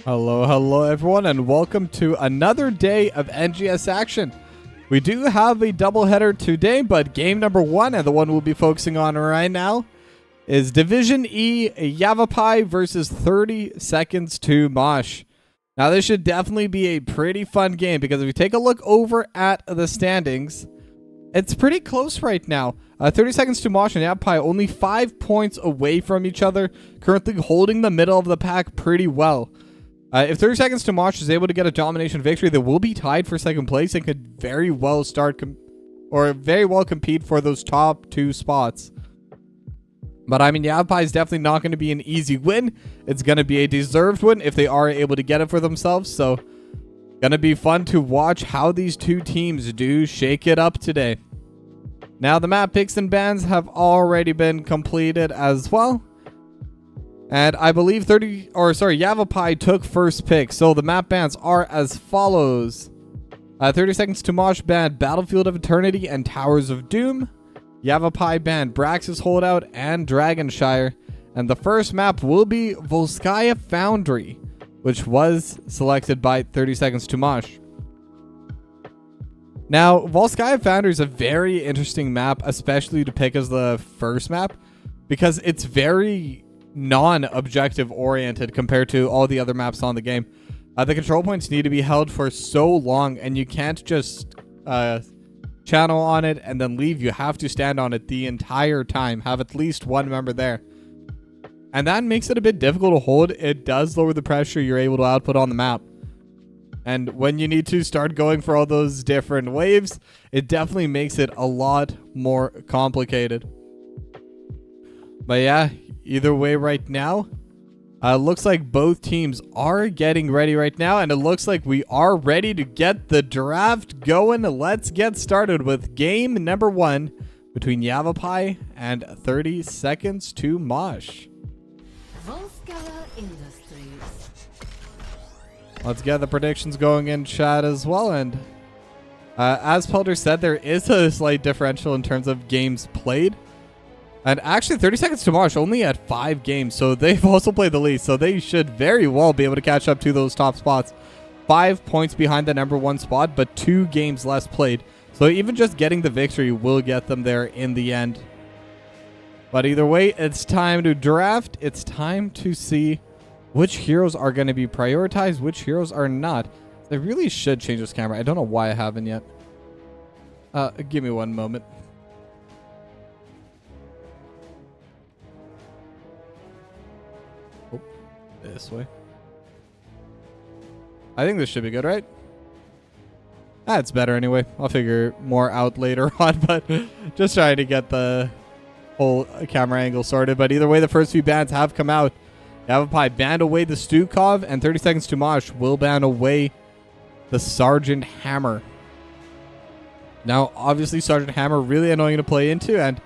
Hello everyone, and welcome to another day of NGS action. We do have a doubleheader today, but game number one, and the one we'll be focusing on right now, is Division E Yavapai versus 30 Seconds to Mosh. Now this should definitely be a pretty fun game, because if you take a look over at the standings, it's pretty close right now. 30 Seconds to Mosh and Yavapai only 5 points away from each other, currently holding the middle of the pack pretty well. If 30 Seconds to Mosh is able to get a domination victory, they will be tied for second place and could very well compete for those top two spots. But I mean, Yavapai is definitely not going to be an easy win. It's going to be a deserved win if they are able to get it for themselves. So, going to be fun to watch how these two teams do shake it up today. Now, the map picks and bans have already been completed as well. And I believe Yavapai took first pick. So the map bans are as follows. 30 Seconds to Mosh banned Battlefield of Eternity and Towers of Doom. Yavapai banned Brax's Holdout and Dragonshire. And the first map will be Volskaya Foundry, which was selected by 30 Seconds to Mosh. Now, Volskaya Foundry is a very interesting map, especially to pick as the first map, because it's very non-objective oriented compared to all the other maps on the game. The control points need to be held for so long, and you can't just channel on it and then leave. You have to stand on it the entire time, have at least one member there, and that makes it a bit difficult to hold. It does lower the pressure you're able to output on the map, and when you need to start going for all those different waves, it definitely makes it a lot more complicated. But yeah, either way right now, looks like both teams are getting ready right now, and it looks like we are ready to get the draft going. Let's get started with game number one between Yavapai and 30 Seconds to Mosh. Let's get the predictions going in chat as well, and as Pelter said, there is a slight differential in terms of games played. And actually, 30 Seconds to Mosh only had 5 games, so they've also played the least, so they should very well be able to catch up to those top spots. 5 points behind the number 1 spot, but 2 games less played. So even just getting the victory will get them there in the end. But either way, it's time to draft. It's time to see which heroes are going to be prioritized, which heroes are not. They really should change this camera. I don't know why I haven't yet. Give me one moment. This way. I think this should be good, right? That's better anyway. I'll figure more out later on, but just trying to get the whole camera angle sorted. But either way, the first few bans have come out. Yavapai banned away the Stukov, and 30 Seconds to Mosh will ban away the Sergeant Hammer. Now, obviously, Sergeant Hammer really annoying to play into, and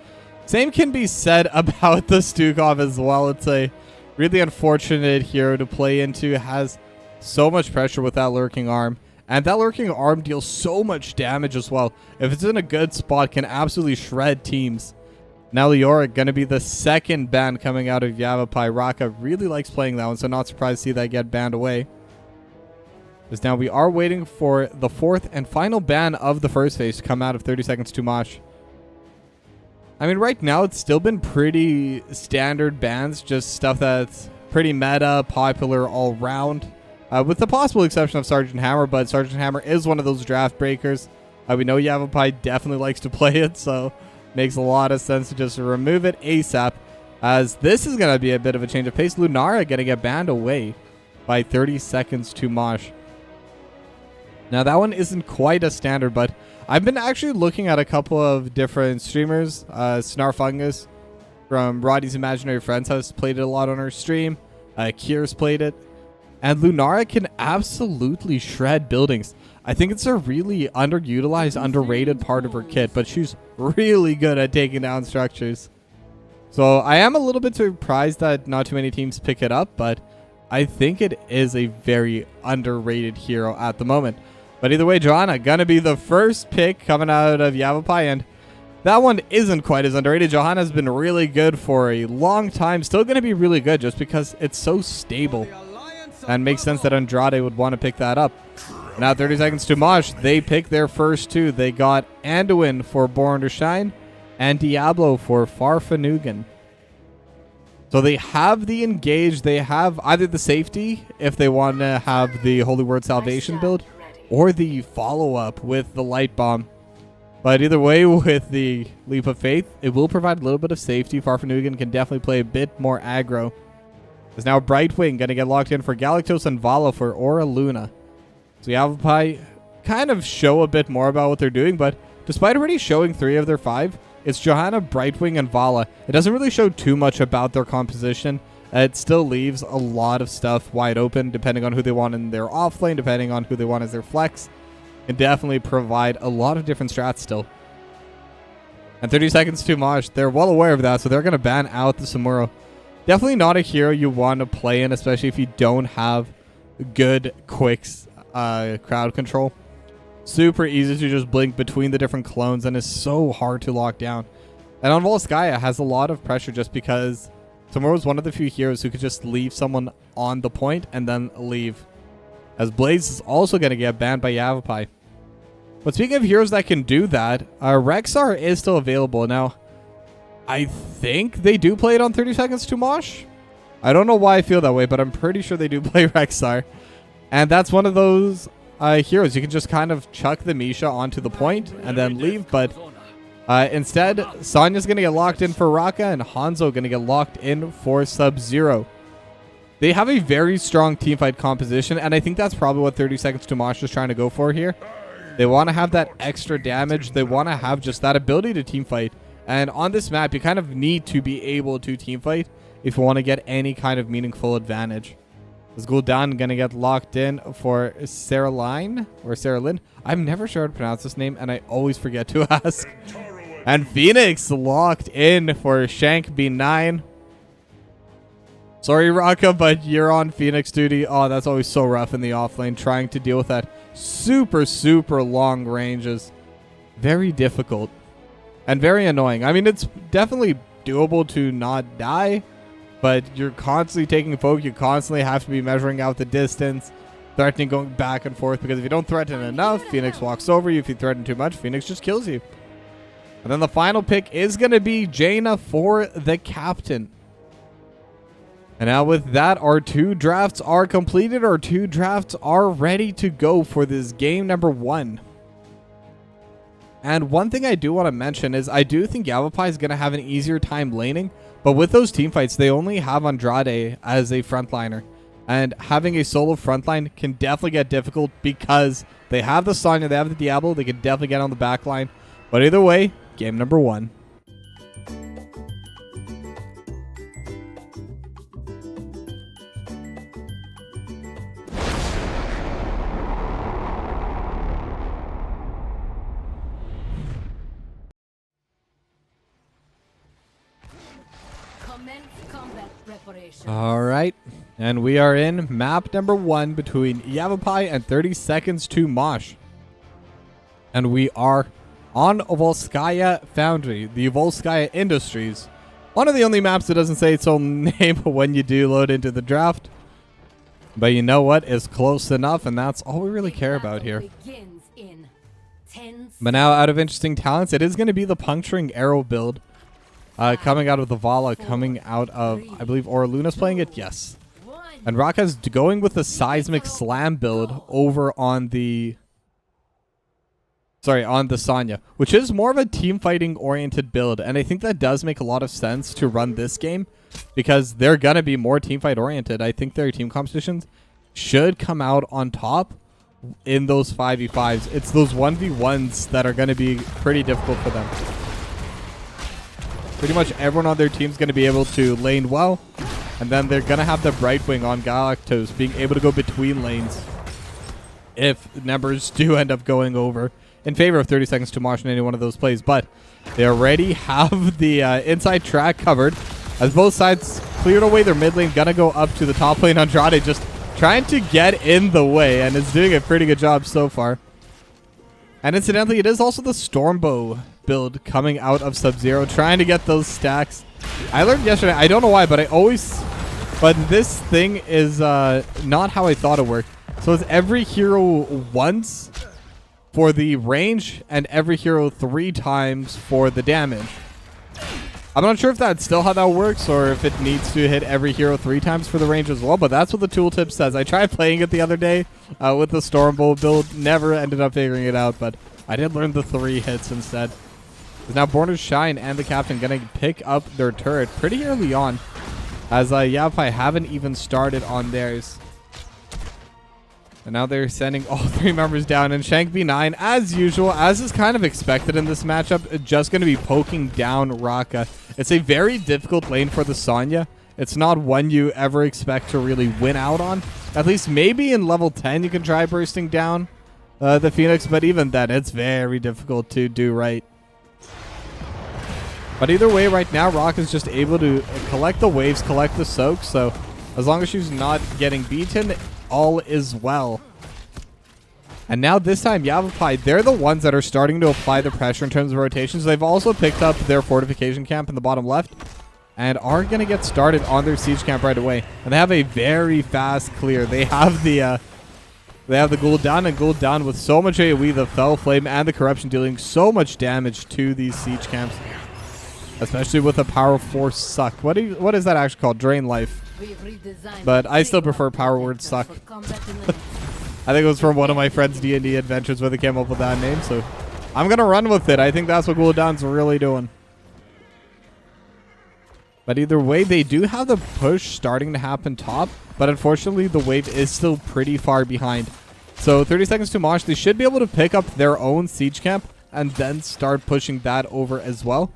same can be said about the Stukov as well. It's a really unfortunate hero to play into. Has so much pressure with that lurking arm, and that lurking arm deals so much damage as well. If it's in a good spot, can absolutely shred teams. Now Leoric going to be the second ban coming out of Yavapai. Raka really likes playing that one, so not surprised to see that get banned away. Because now we are waiting for the 4th and final ban of the first phase to come out of 30 Seconds to Mosh. I mean, right now, it's still been pretty standard bans, just stuff that's pretty meta, popular all around, with the possible exception of Sergeant Hammer, but Sergeant Hammer is one of those draft breakers. We know Yavapai definitely likes to play it, so makes a lot of sense to just remove it ASAP, as this is going to be a bit of a change of pace. Lunara going to get banned away by 30 Seconds to Mosh. Now, that one isn't quite a standard, but I've been actually looking at a couple of different streamers. Snarfungus from Roddy's Imaginary Friends has played it a lot on her stream. Kier's played it. And Lunara can absolutely shred buildings. I think it's a really underutilized, underrated part of her kit, but she's really good at taking down structures. So I am a little bit surprised that not too many teams pick it up, but I think it is a very underrated hero at the moment. But either way, Johanna gonna be the first pick coming out of Yavapai, and that one isn't quite as underrated. Johanna's been really good for a long time. Still gonna be really good just because it's so stable. And makes sense that Andrade would want to pick that up. Now 30 seconds to Mosh. They pick their first two. They got Anduin for Born to Shine and Diablo for Farfanugan. So they have the engage. They have either the safety if they want to have the Holy Word Salvation build, or the follow-up with the Light Bomb. But either way, with the Leap of Faith, it will provide a little bit of safety. Farfanugan can definitely play a bit more aggro. There's now Brightwing going to get locked in for Galactos and Vala for Aura Luna. So Yavapai kind of show a bit more about what they're doing, but despite already showing 3 of their 5, it's Johanna, Brightwing, and Vala. It doesn't really show too much about their composition. It still leaves a lot of stuff wide open, depending on who they want in their offlane, depending on who they want as their flex. Can definitely provide a lot of different strats still. And 30 seconds to Mosh. They're well aware of that, so they're going to ban out the Samuro. Definitely not a hero you want to play in, especially if you don't have good, quick crowd control. Super easy to just blink between the different clones, and is so hard to lock down. And on Volskaya has a lot of pressure just because Samuro is one of the few heroes who could just leave someone on the point and then leave. As Blaze is also going to get banned by Yavapai. But speaking of heroes that can do that, Rexar is still available. Now, I think they do play it on 30 seconds to Mosh. I don't know why I feel that way, but I'm pretty sure they do play Rexar. And that's one of those heroes. You can just kind of chuck the Misha onto the point and then leave. But instead, Sonya's going to get locked in for Raka, and Hanzo going to get locked in for Sub-Zero. They have a very strong teamfight composition, and I think that's probably what 30 seconds to Mosh is trying to go for here. They want to have that extra damage. They want to have just that ability to teamfight. And on this map, you kind of need to be able to teamfight if you want to get any kind of meaningful advantage. This Gul'dan going to get locked in for Sarah Lynn. I'm never sure how to pronounce this name, and I always forget to ask. And Phoenix locked in for Shank B9. Sorry, Raka, but you're on Phoenix duty. Oh, that's always so rough in the offlane, trying to deal with that super, super long ranges. Very difficult. And very annoying. I mean, it's definitely doable to not die, but you're constantly taking poke. You constantly have to be measuring out the distance, threatening, going back and forth, because if you don't threaten enough, Phoenix walks over you. If you threaten too much, Phoenix just kills you. And then the final pick is going to be Jaina for the captain. And now with that, our 2 drafts are completed. Our 2 drafts are ready to go for this game number 1. And one thing I do want to mention is I do think Yavapai is going to have an easier time laning. But with those team fights, they only have Andrade as a frontliner. And having a solo frontline can definitely get difficult because they have the Sonya, they have the Diablo, they can definitely get on the back line. But either way, game number 1. All right, and we are in map number 1 between Yavapai and 30 seconds to Mosh. And we are on Volskaya Foundry, the Volskaya Industries. One of the only maps that doesn't say its own name when you do load into the draft. But you know what? It's close enough, and that's all we really care about here. But now, out of interesting talents, it is going to be the Puncturing Arrow build. Coming out of the Vala, coming out of, I believe, Aura Luna's playing it? Yes. And Raka's going with the Seismic Slam build over on the... on the Sonya, which is more of a team fighting oriented build. And I think that does make a lot of sense to run this game because they're going to be more team fight oriented. I think their team competitions should come out on top in those 5v5s. It's those 1v1s that are going to be pretty difficult for them. Pretty much everyone on their team is going to be able to lane well. And then they're going to have the Brightwing on Galactos being able to go between lanes if numbers do end up going over in favor of 30 seconds to Mosh in any one of those plays. But they already have the inside track covered as both sides cleared away their mid lane. Going to go up to the top lane. Andrade just trying to get in the way, and it's doing a pretty good job so far. And incidentally, it is also the Stormbow build coming out of Sub-Zero, trying to get those stacks. I learned yesterday, I don't know why, but I always But this thing is not how I thought it worked. So it's every hero once for the range and every hero 3 times for the damage. I'm not sure if that's still how that works or if it needs to hit every hero 3 times for the range as well, but that's what the tooltip says. I tried playing it the other day with the Stormbolt build, never ended up figuring it out, but I did learn the 3 hits instead. Now Border's Shine and the Captain going to pick up their turret pretty early on, as Yavapai haven't even started on theirs. And now they're sending all 3 members down, and Shank B9, as usual, as is kind of expected in this matchup, just going to be poking down Raka. It's a very difficult lane for the Sonya. It's not one you ever expect to really win out on. At least maybe in level 10 you can try bursting down the Phoenix, but even then it's very difficult to do right. But either way, right now, Rock is just able to collect the waves, collect the soaks, so as long as she's not getting beaten, all is well. And now this time, Yavapai, they're the ones that are starting to apply the pressure in terms of rotations. They've also picked up their fortification camp in the bottom left and are going to get started on their siege camp right away. And they have a very fast clear. They have the Gul'dan, and Gul'dan with so much AoE, the Fell Flame, and the Corruption dealing so much damage to these siege camps. Especially with a Power Force Suck. What is that actually called? Drain Life. But I still prefer Power Word Suck. I think it was from one of my friend's D&D adventures where they came up with that name. So I'm going to run with it. I think that's what Gul'dan's really doing. But either way, they do have the push starting to happen top. But unfortunately, the wave is still pretty far behind. So 30 seconds to Mosh. They should be able to pick up their own siege camp and then start pushing that over as well.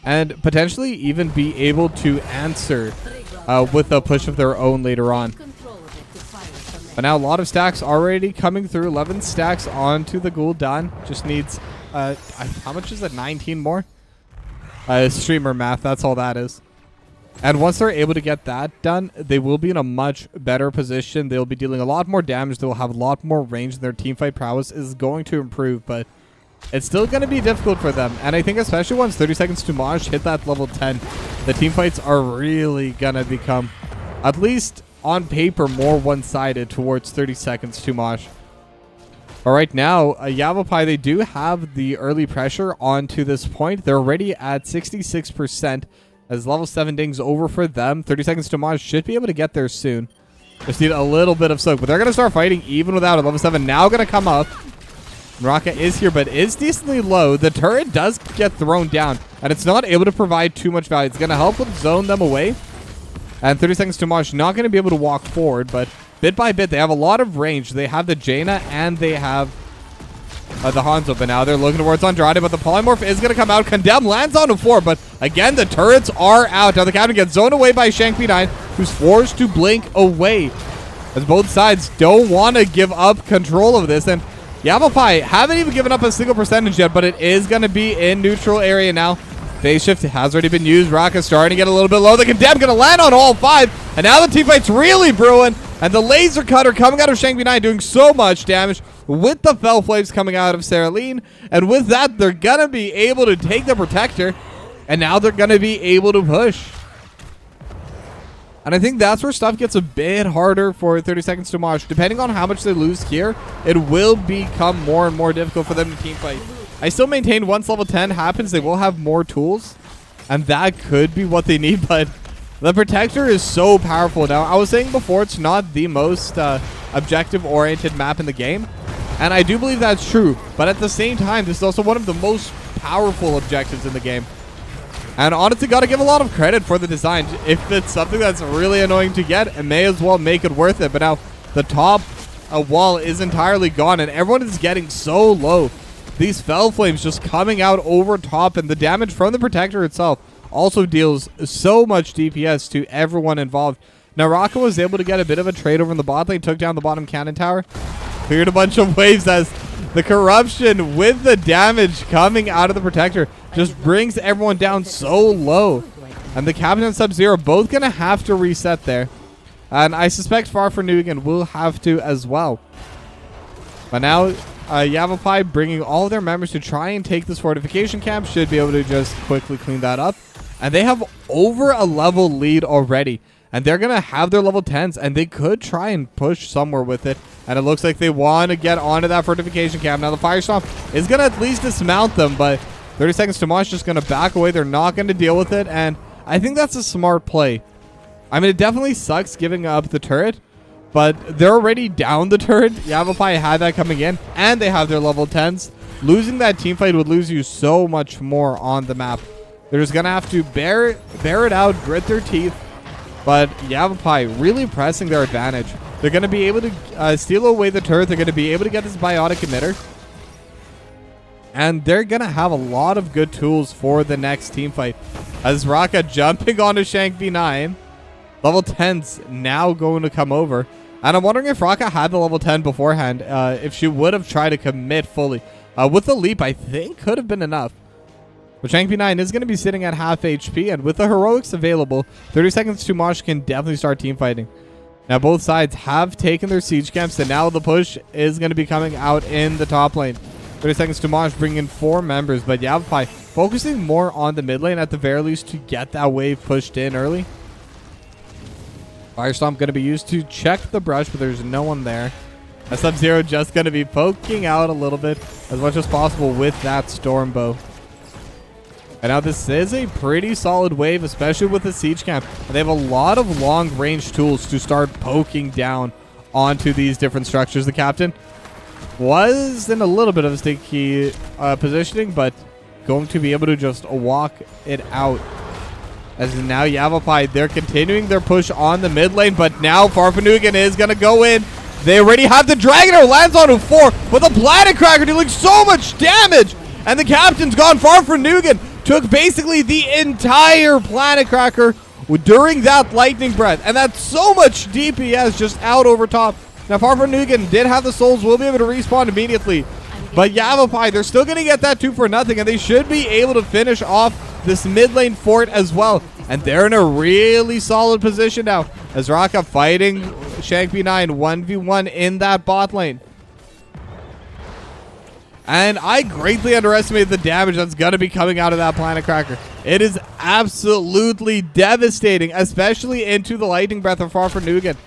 And potentially even be able to answer with a push of their own later on. But now a lot of stacks already coming through. 11 stacks onto the Gul'dan. Just needs, how much is it? 19 more? Streamer math, that's all that is. And once they're able to get that done, they will be in a much better position. They'll be dealing a lot more damage. They'll have a lot more range. And their teamfight prowess is going to improve, but it's still going to be difficult for them. And I think especially once 30 seconds to Mosh hit that level 10, the teamfights are really going to become, at least on paper, more one-sided towards 30 seconds to Mosh. All right, now, Yavapai, they do have the early pressure onto this point. They're already at 66%. As level 7 dings over for them, 30 seconds to Mosh should be able to get there soon. Just need a little bit of soak, but they're going to start fighting even without it. Level 7 now going to come up. Raka is here, but is decently low. The turret does get thrown down, and it's not able to provide too much value. It's going to help with zone them away. And 30 seconds to Mosh, not going to be able to walk forward, but bit by bit, they have a lot of range. They have the Jaina, and they have the Hanzo, but now they're looking towards Andrade, but the Polymorph is going to come out. Condemn lands on the floor, but again, the turrets are out. Now the Captain gets zoned away by Shank B9, who's forced to blink away, as both sides don't want to give up control of this. And Yavapai haven't even given up a single percentage yet, but it is going to be in neutral area now. Phase shift has already been used. Raka starting to get a little bit low. The Condemn going to land on all 5, and now the teamfight's really brewing, and the Laser Cutter coming out of Shank B9 doing so much damage with the Fell Flames coming out of Saraline. And with that, they're going to be able to take the Protector, and now they're going to be able to push. And I think that's where stuff gets a bit harder for 30 seconds to Mosh. Depending on how much they lose here, it will become more and more difficult for them to teamfight. I still maintain once level 10 happens, they will have more tools, and that could be what they need, but the Protector is so powerful. Now, I was saying before, it's not the most objective-oriented map in the game, and I do believe that's true, but at the same time, this is also one of the most powerful objectives in the game. And honestly, got to give a lot of credit for the design. If it's something that's really annoying to get, it may as well make it worth it. But now, the top wall is entirely gone, and everyone is getting so low. These Fell Flames just coming out over top, and the damage from the Protector itself also deals so much DPS to everyone involved. Now, Raka was able to get a bit of a trade over in the bot lane, took down the bottom cannon tower, cleared a bunch of waves as the Corruption with the damage coming out of the Protector just brings everyone down so low. And the Captain and Sub-Zero both going to have to reset there. And I suspect Far From Nugan will have to as well. But now, Yavapai bringing all of their members to try and take this fortification camp should be able to just quickly clean that up. And they have over a level lead already. And they're going to have their level 10s, and they could try and push somewhere with it. And it looks like they want to get onto that fortification camp. Now, the Firestomp is going to at least dismount them, but 30 seconds to Mosh just going to back away. They're not going to deal with it, and I think that's a smart play. I mean, it definitely sucks giving up the turret, but they're already down the turret. Yavapai had that coming in, and they have their level 10s. Losing that team fight would lose you so much more on the map. They're just going to have to bear it out, grit their teeth. But Yavapai really pressing their advantage. They're going to be able to steal away the turret. They're going to be able to get this biotic emitter. And they're going to have a lot of good tools for the next team fight. As Raka jumping onto Shank V9. Level 10's now going to come over. And I'm wondering if Raka had the level 10 beforehand. If she would have tried to commit fully. With the leap, I think could have been enough. But Shank V9 is going to be sitting at half HP, and with the heroics available, 30 seconds to Mosh can definitely start team fighting. Now both sides have taken their siege camps, and now the push is going to be coming out in the top lane. 30 seconds to Mosh bringing in 4 members, but Yavapai focusing more on the mid lane at the very least to get that wave pushed in early. Firestomp going to be used to check the brush, but there's no one there. A Sub-Zero just going to be poking out a little bit as much as possible with that Storm Bow. And now this is a pretty solid wave, especially with the siege camp. And they have a lot of long-range tools to start poking down onto these different structures. The captain was in a little bit of a sticky positioning, but going to be able to just walk it out. As now Yavapai, they're continuing their push on the mid lane, but now Farfanugan is going to go in. They already have the Dragonair, lands on 4, with a Planet Cracker dealing so much damage. And the captain's gone. Farfanugan took basically the entire Planet Cracker during that lightning breath. And that's so much DPS just out over top. Now Farfanugan did have the souls, will be able to respawn immediately. But Yavapai, they're still going to get that 2 for nothing. And they should be able to finish off this mid lane fort as well. And they're in a really solid position now. As Raka fighting Shank V9 1v1 in that bot lane. And I greatly underestimated the damage that's going to be coming out of that Planet Cracker. It is absolutely devastating, especially into the Lightning Breath of Farfanugan.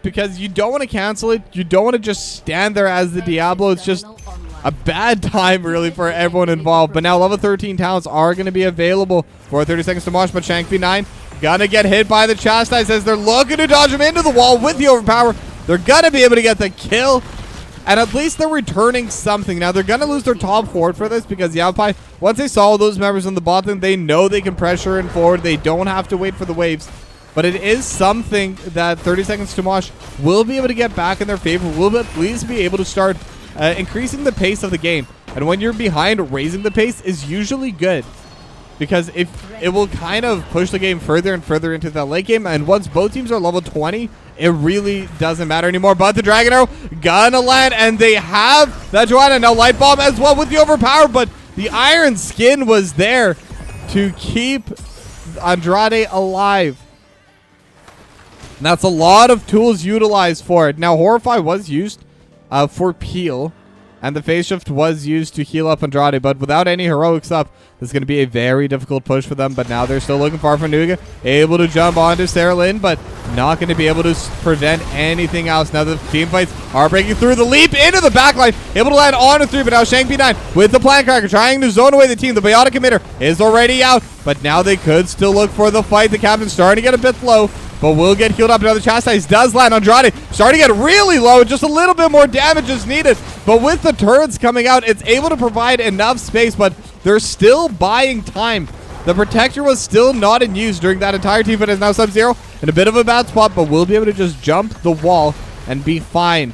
Because you don't want to cancel it. You don't want to just stand there as the Diablo. It's just a bad time, really, for everyone involved. But now level 13 talents are going to be available for 30 seconds to Mosh. But Shank V9 going to get hit by the Chastise as they're looking to dodge him into the wall with the Overpower. They're going to be able to get the kill. And at least they're returning something. Now, they're going to lose their top forward for this because Yavapai, once they saw those members in the bot lane, they know they can pressure in forward. They don't have to wait for the waves. But it is something that 30 seconds to Mosh will be able to get back in their favor. Will at least be able to start increasing the pace of the game. And when you're behind, raising the pace is usually good. Because if it will kind of push the game further and further into the late game. And once both teams are level 20, it really doesn't matter anymore. But the Dragon Arrow gonna land, and they have that Joanna. Now Light Bomb as well with the Overpower, but the Iron Skin was there to keep Andrade alive. And that's a lot of tools utilized for it. Now Horrify was used for peel, and the Phase Shift was used to heal up Andrade, but without any heroics up, this is going to be a very difficult push for them. But now they're still looking for Farfanugan, able to jump onto Sarah Lynn, but not going to be able to prevent anything else. Now the team fights are breaking through. The leap into the backline, able to land on a 3, but now Shank V9 with the Planet Cracker trying to zone away the team. The Biotic Emitter is already out, but now they could still look for the fight. The captain's starting to get a bit low, but will get healed up. Another Chastise does land. Andrade starting to get really low. Just a little bit more damage is needed. But with the turrets coming out, it's able to provide enough space, but they're still buying time. The Protector was still not in use during that entire team, but is now Sub-Zero in a bit of a bad spot, but will be able to just jump the wall and be fine.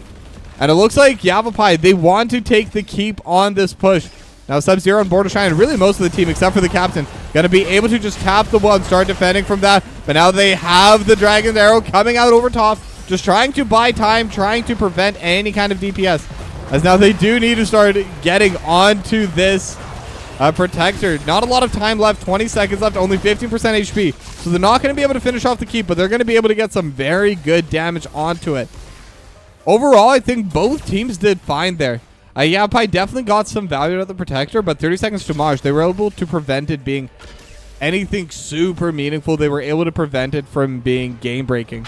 And it looks like Yavapai, they want to take the keep on this push. Now Sub-Zero and Border Shine, really most of the team except for the captain, going to be able to just tap the wall and start defending from that. But now they have the Dragon Arrow coming out over top, just trying to buy time, trying to prevent any kind of DPS. As now they do need to start getting onto this Protector. Not a lot of time left, 20 seconds left, only 15% HP. So they're not going to be able to finish off the keep, but they're going to be able to get some very good damage onto it. Overall, I think both teams did fine there. Yavapai definitely got some value out of the Protector, but 30 seconds to Mosh, they were able to prevent it being anything super meaningful, they were able to prevent it from being game breaking.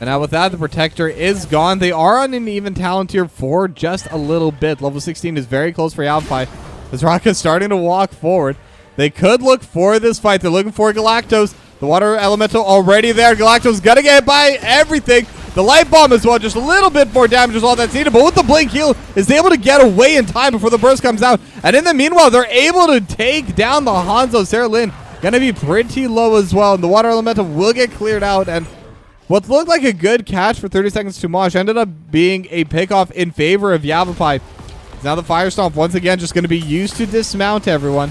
And now with that, the Protector is gone. They are on an even talent tier for just a little bit. Level 16 is very close for Yavapai. As Rocka's starting to walk forward. They could look for this fight. They're looking for Galactos. The Water Elemental already there. Galactos gonna get by everything. The Light Bomb as well. Just a little bit more damage is all that's needed. But with the Blink Heal, is able to get away in time before the burst comes out. And in the meanwhile, they're able to take down the Hanzo. Sarah Lynn gonna be pretty low as well. And the Water Elemental will get cleared out. And what looked like a good catch for 30 seconds to Mosh ended up being a pickoff in favor of Yavapai. Now the Fire Stomp once again just going to be used to dismount everyone.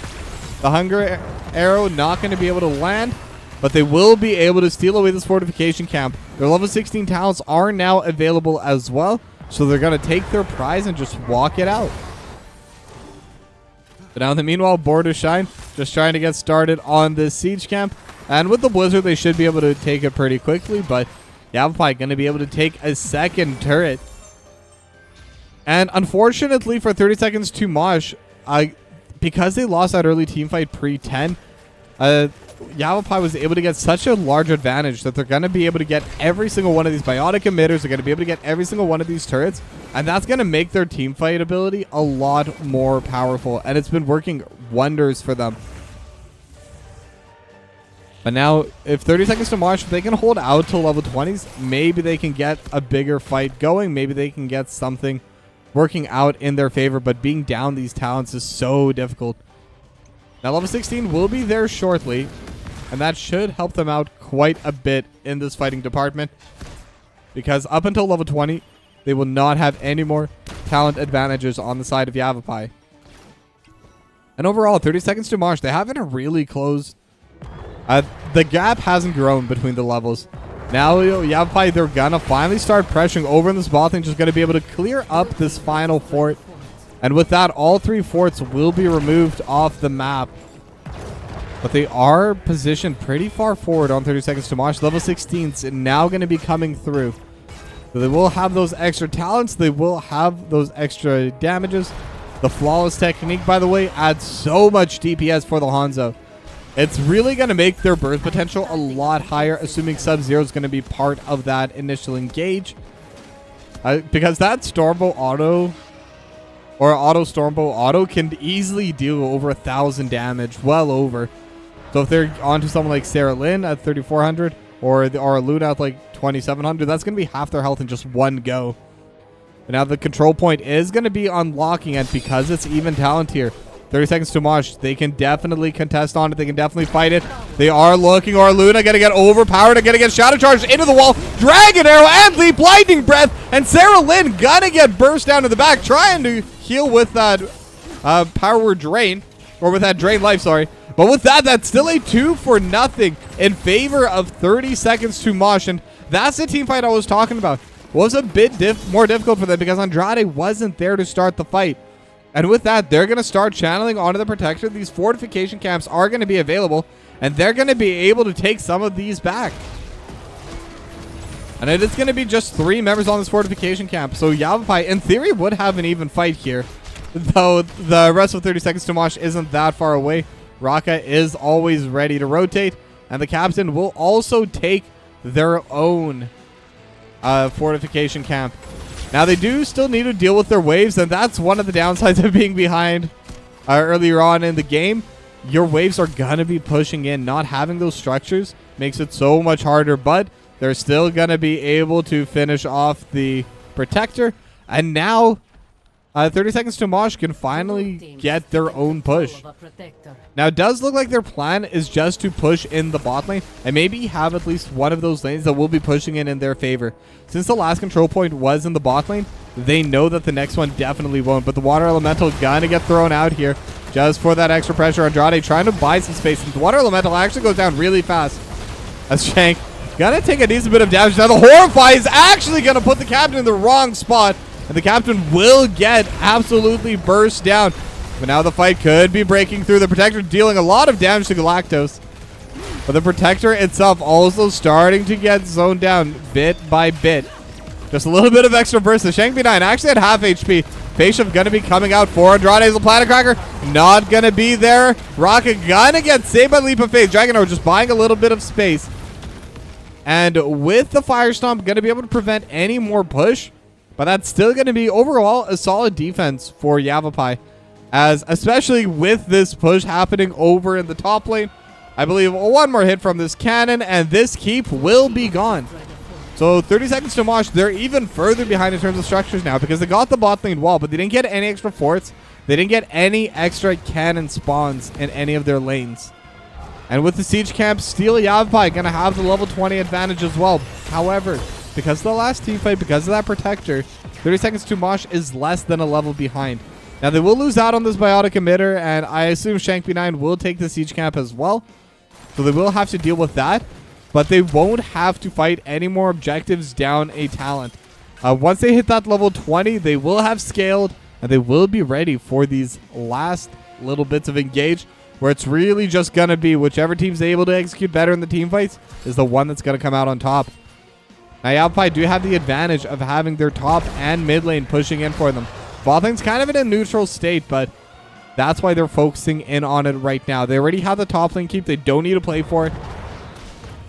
The Hunger Arrow not going to be able to land, but they will be able to steal away this fortification camp. Their level 16 talents are now available as well, so they're going to take their prize and just walk it out. But now in the meanwhile, Border Shine just trying to get started on this siege camp. And with the Blizzard, they should be able to take it pretty quickly, but Yavapai going to be able to take a second turret. And unfortunately for 30 seconds to Mosh, because they lost that early team fight pre-10, Yavapai was able to get such a large advantage that they're going to be able to get every single one of these biotic emitters. They're going to be able to get every single one of these turrets. And that's going to make their team fight ability a lot more powerful. And it's been working wonders for them. But now, if 30 seconds to Mosh, if they can hold out till level 20s, maybe they can get a bigger fight going. Maybe they can get something working out in their favor. But being down these talents is so difficult. Now, level 16 will be there shortly. And that should help them out quite a bit in this fighting department. Because up until level 20, they will not have any more talent advantages on the side of Yavapai. And overall, 30 seconds to Mosh, they haven't really closed. The gap hasn't grown between the levels. Now, Yavapai, they're gonna finally start pressuring over in this bot lane, just gonna be able to clear up this final fort. And with that, all three forts will be removed off the map. But they are positioned pretty far forward on 30 seconds to Mosh. Level 16's now gonna be coming through. So they will have those extra talents. They will have those extra damages. The Flawless Technique, by the way, adds so much DPS for the Hanzo. It's really going to make their burst potential a lot higher, assuming Sub-Zero is going to be part of that initial engage. Because that Stormbow auto, or auto Stormbow auto, can easily deal over 1,000 damage, well over. So if they're onto someone like Sarah Lynn at 3,400, or Luna at like 2,700, that's going to be half their health in just one go. But now the control point is going to be unlocking it because it's even talent here. 30 seconds to Mosh. They can definitely contest on it. They can definitely fight it. They are looking. Or Luna going to get overpowered and going to get Shadow Charge into the wall. Dragon Arrow and Leap Lightning Breath. And Sarah Lynn going to get burst down to the back. Trying to heal with that Power Drain. Or with that Drain Life, sorry. But with that, that's still a 2-0 in favor of 30 seconds to Mosh. And that's the team fight I was talking about. Was a bit more difficult for them because Andrade wasn't there to start the fight. And with that, they're going to start channeling onto the Protector. These fortification camps are going to be available, and they're going to be able to take some of these back. And it is going to be just 3 members on this fortification camp. So Yavapai, in theory, would have an even fight here. Though the rest of 30 seconds to Mosh isn't that far away. Raka is always ready to rotate. And the captain will also take their own fortification camp. Now, they do still need to deal with their waves, and that's one of the downsides of being behind earlier on in the game. Your waves are going to be pushing in. Not having those structures makes it so much harder, but they're still going to be able to finish off the Protector. And now, 30 seconds to Mosh can finally get their own push. Now, it does look like their plan is just to push in the bot lane and maybe have at least one of those lanes that will be pushing in their favor. Since the last control point was in the bot lane, they know that the next one definitely won't. But the Water Elemental gonna get thrown out here just for that extra pressure. Andrade trying to buy some space. And the Water Elemental actually goes down really fast. As Shank gonna take a decent bit of damage. Now, the Horrify is actually gonna put the captain in the wrong spot. And the captain will get absolutely burst down. But now the fight could be breaking through. The Protector dealing a lot of damage to Galactos. But the Protector itself also starting to get zoned down bit by bit. Just a little bit of extra burst. The Shank B9 actually had half HP. Face shift gonna be coming out for Andrade. The Planet Cracker not gonna be there. Rocket gonna get saved by Leap of Faith. Dragonor just buying a little bit of space. And with the Fire Stomp, gonna be able to prevent any more push. But that's still gonna be overall a solid defense for Yavapai. As especially with this push happening over in the top lane. I believe one more hit from this cannon and this keep will be gone. So 30 seconds to Mosh. They're even further behind in terms of structures now because they got the bot lane wall, but they didn't get any extra forts. They didn't get any extra cannon spawns in any of their lanes. And with the siege camp, Steel Yavapai gonna have the level 20 advantage as well. However, because of the last team fight, because of that protector, 30 seconds to Mosh is less than a level behind. Now they will lose out on this biotic emitter, and I assume Shank B9 will take the siege camp as well. So they will have to deal with that. But they won't have to fight any more objectives down a talent. Once they hit that level 20, they will have scaled, and they will be ready for these last little bits of engage, where it's really just going to be whichever team's able to execute better in the team fights is the one that's going to come out on top. Now, Yavapai do have the advantage of having their top and mid lane pushing in for them. Bot lane's kind of in a neutral state, but that's why they're focusing in on it right now. They already have the top lane keep. They don't need to play for it.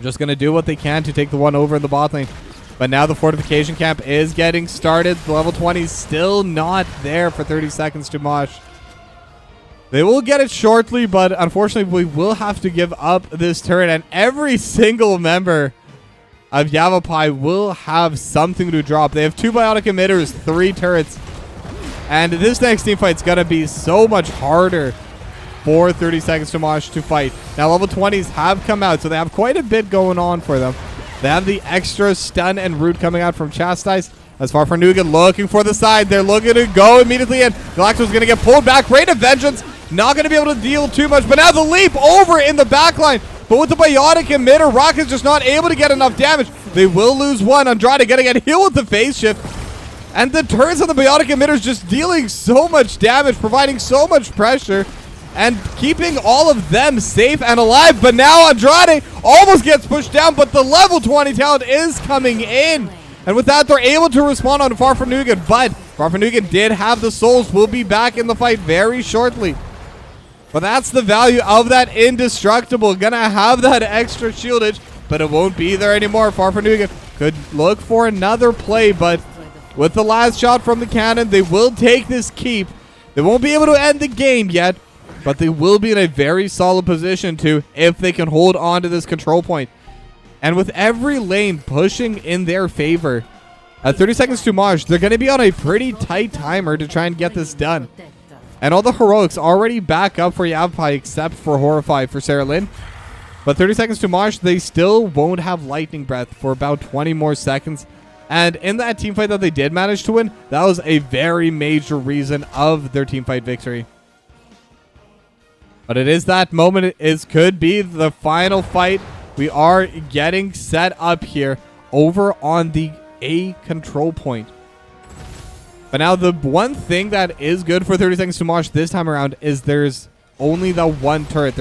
Just going to do what they can to take the one over in the bot lane. But now the fortification camp is getting started. The level 20 is still not there for 30 seconds to Mosh. They will get it shortly, but unfortunately we will have to give up this turret. And every single member of Yavapai will have something to drop. They have 2 biotic emitters, 3 turrets. And this next team fight is going to be so much harder for 30 seconds to Mosh to fight. Now level 20s have come out, so they have quite a bit going on for them. They have the extra stun and root coming out from Chastise. As far for Nugan looking for the side. They're looking to go immediately in. Galacto's going to get pulled back. Rain of Vengeance. Not going to be able to deal too much. But now the leap over in the backline. But with the biotic emitter, Rocket's just not able to get enough damage. They will lose one. Andrade going to get healed with the phase shift. And the turns on the biotic emitters just dealing so much damage, providing so much pressure. And keeping all of them safe and alive. But now Andrade almost gets pushed down. But the level 20 talent is coming in. And with that, they're able to respond on Farfanugan. But Farfanugan did have the souls. Will be back in the fight very shortly. But that's the value of that indestructible. Gonna have that extra shieldage. But it won't be there anymore. Farfanugan could look for another play. But with the last shot from the cannon, they will take this keep. They won't be able to end the game yet. But they will be in a very solid position to if they can hold on to this control point. And with every lane pushing in their favor, at 30 seconds to Mosh, they're going to be on a pretty tight timer to try and get this done. And all the heroics already back up for Yavapai except for Horrify for Sarah Lynn. But 30 seconds to Mosh, they still won't have Lightning Breath for about 20 more seconds. And in that teamfight that they did manage to win, that was a very major reason of their teamfight victory. But it is that moment. It could be the final fight. We are getting set up here over on the A control point. But now the one thing that is good for 30 seconds to Mosh this time around is there's only the one turret.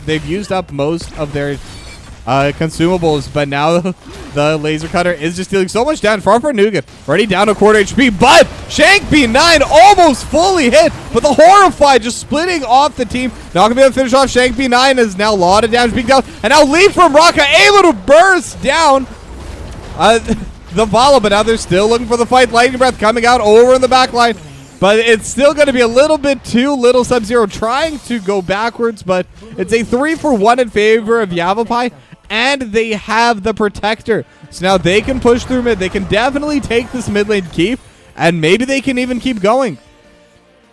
They've used up most of their consumables, but now the laser cutter is just dealing so much damage. Farfanugan already down to quarter HP, but Shank B9 almost fully hit, but the Horrify just splitting off the team. Not gonna be able to finish off Shank B9 as now a lot of damage being dealt, and now Leap from Raka able to burst down the Vala, but now they're still looking for the fight. Lightning Breath coming out over in the back line, but it's still going to be a little bit too little. Sub-Zero trying to go backwards, but it's a 3-for-1 in favor of Yavapai. And they have the protector. So now they can push through mid. They can definitely take this mid lane keep. And maybe they can even keep going.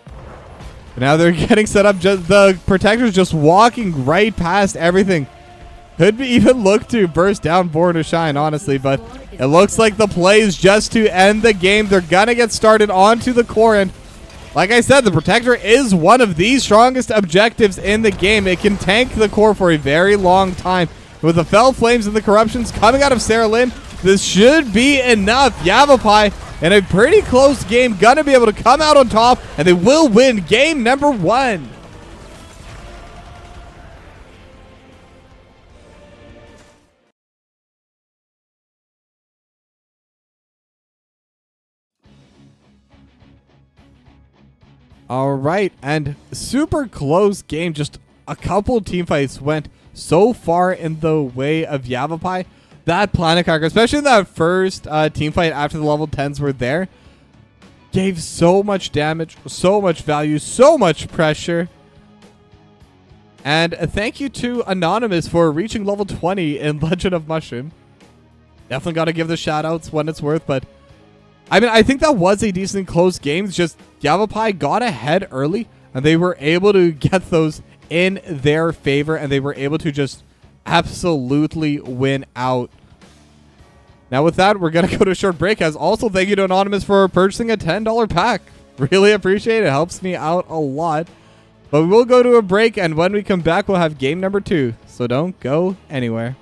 But now they're getting set up. Just the protector's just walking right past everything. Could be even look to burst down Born to Shine, honestly. But it looks like the play is just to end the game. They're going to get started onto the core. And like I said, the protector is one of the strongest objectives in the game. It can tank the core for a very long time. With the Fell Flames and the Corruptions coming out of Sarah Lynn, this should be enough. Yavapai in a pretty close game, gonna be able to come out on top, and they will win game number 1. All right, and super close game. Just a couple team fights went so far in the way of Yavapai. That Planet Cracker, especially in that first team fight after the level 10s were there, gave so much damage, so much value, so much pressure. And a thank you to Anonymous for reaching level 20 in Legend of Mushroom. Definitely got to give the shout outs when it's worth, but I mean, I think that was a decent close game. It's just Yavapai got ahead early and they were able to get those in their favor and they were able to just absolutely win out. Now with that, we're going to go to a short break. As also, thank you to Anonymous for purchasing a $10 pack. Really appreciate it. It helps me out a lot. But we will go to a break, and when we come back, we'll have game number 2. So don't go anywhere.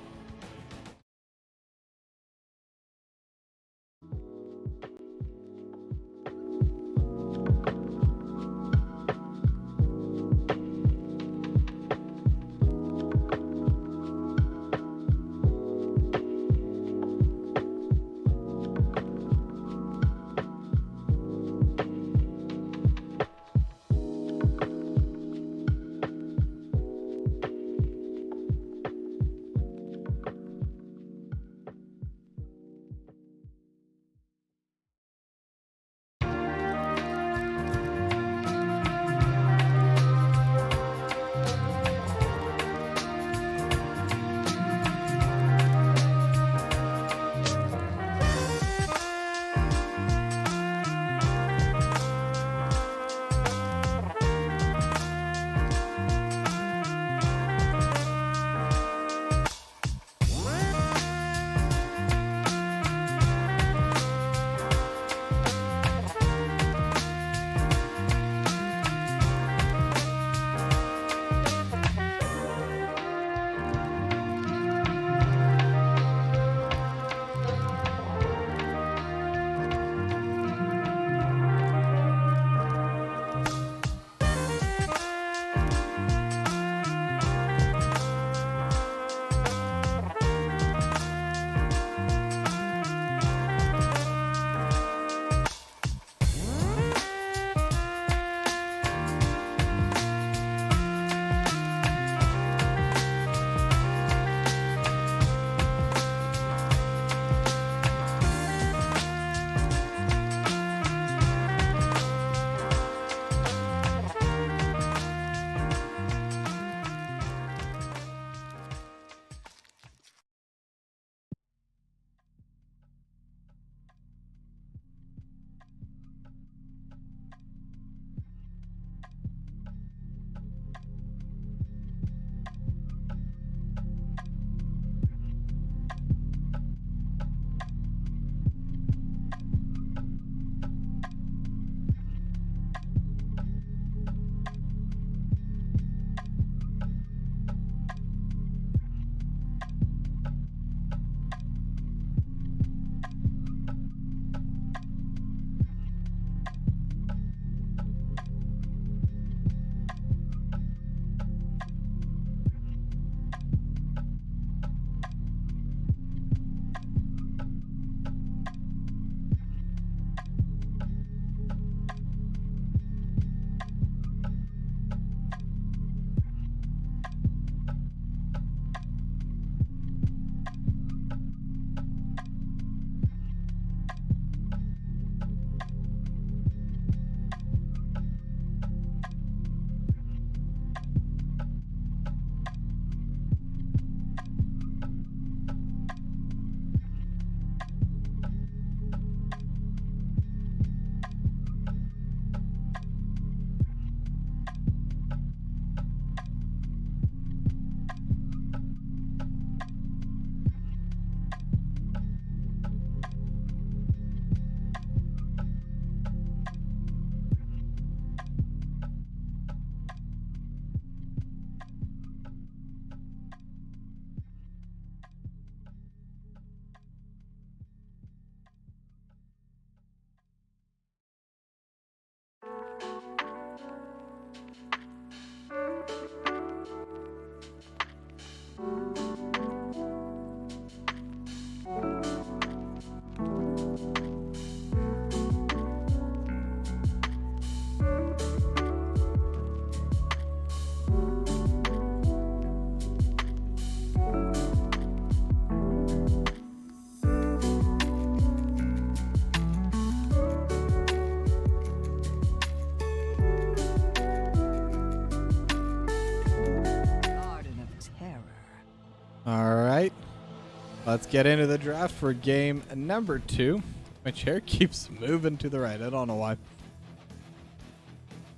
Let's get into the draft for game number 2. My chair keeps moving to the right. I don't know why.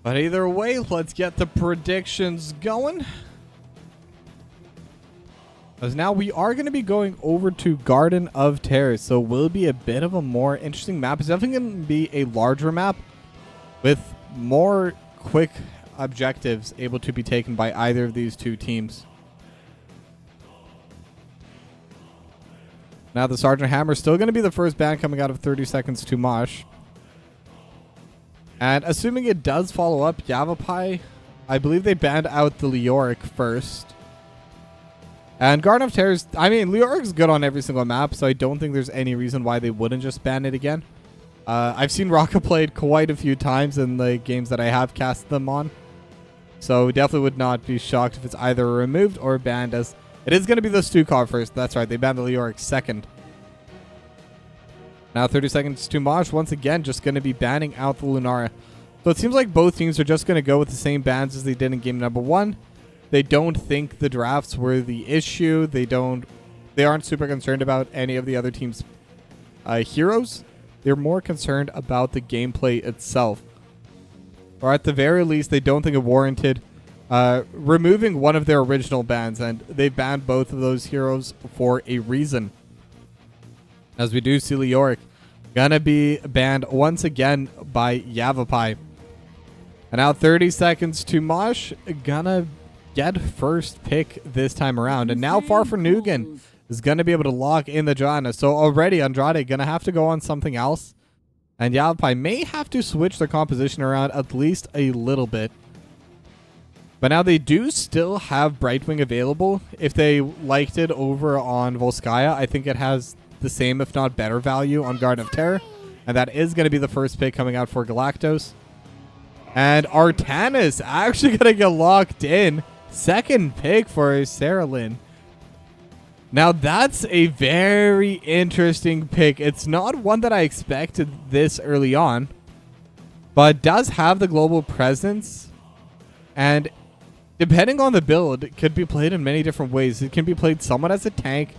But either way, let's get the predictions going. As now we are going to be going over to Garden of Terrors. So it will be a bit of a more interesting map. It's definitely going to be a larger map with more quick objectives able to be taken by either of these two teams. Now the Sergeant Hammer is still going to be the first ban coming out of 30 seconds to Mosh. And assuming it does follow up, Yavapai, I believe they banned out the Leoric first. And Garden of Terrors, I mean, Leoric's good on every single map, so I don't think there's any reason why they wouldn't just ban it again. I've seen Rocka played quite a few times in the games that I have cast them on. So definitely would not be shocked if it's either removed or banned, as it is going to be the Stukov first. That's right, they banned the Leoric second. Now 30 seconds to Mosh, once again, just going to be banning out the Lunara. So it seems like both teams are just going to go with the same bans as they did in game number 1. They don't think the drafts were the issue. They aren't super concerned about any of the other team's heroes. They're more concerned about the gameplay itself. Or at the very least, they don't think it warranted removing one of their original bans, and they banned both of those heroes for a reason. As we do see Leoric gonna be banned once again by Yavapai. And now 30 seconds to Mosh, gonna get first pick this time around. And now Farfanugan is gonna be able to lock in the Johanna. So already Andrade gonna have to go on something else. And Yavapai may have to switch their composition around at least a little bit. But now they do still have Brightwing available. If they liked it over on Volskaya, I think it has the same, if not better, value on Garden of Terror. And that is going to be the first pick coming out for Galactos. And Artanis actually going to get locked in. Second pick for Sarah Lynn. Now that's a very interesting pick. It's not one that I expected this early on, but does have the global presence. And depending on the build, it could be played in many different ways. It can be played somewhat as a tank,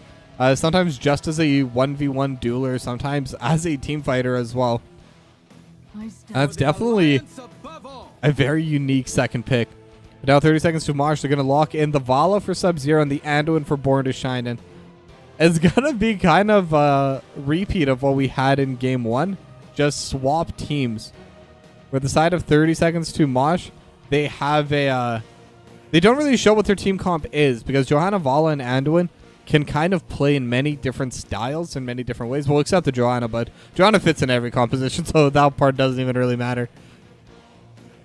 sometimes just as a 1v1 dueler, sometimes as a team fighter as well. That's definitely a very unique second pick. Now 30 seconds to Mosh. They're going to lock in the Vala for Sub-Zero and the Anduin for Born to Shine. And it's going to be kind of a repeat of what we had in game 1. Just swap teams. With the side of 30 seconds to Mosh, they have a... they don't really show what their team comp is, because Johanna, Vala, and Anduin can kind of play in many different styles in many different ways. Well, except the Johanna, but Johanna fits in every composition, so that part doesn't even really matter.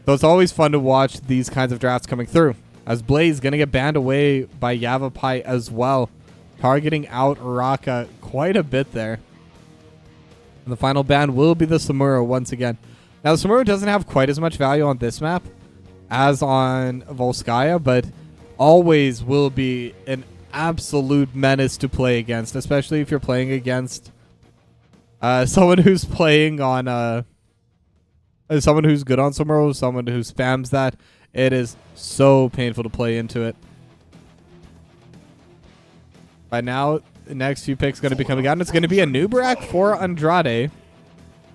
So it's always fun to watch these kinds of drafts coming through. As Blaze going to get banned away by Yavapai as well, targeting out Raka quite a bit there. And the final ban will be the Samuro once again. Now, the Samuro doesn't have quite as much value on this map as on Volskaya, but always will be an absolute menace to play against, especially if you're playing against someone who's playing on someone who's good on Samuro, someone who spams that. It is so painful to play into it. By now, the next few picks going to be coming out, and it's going to be a Nubarak for Andrade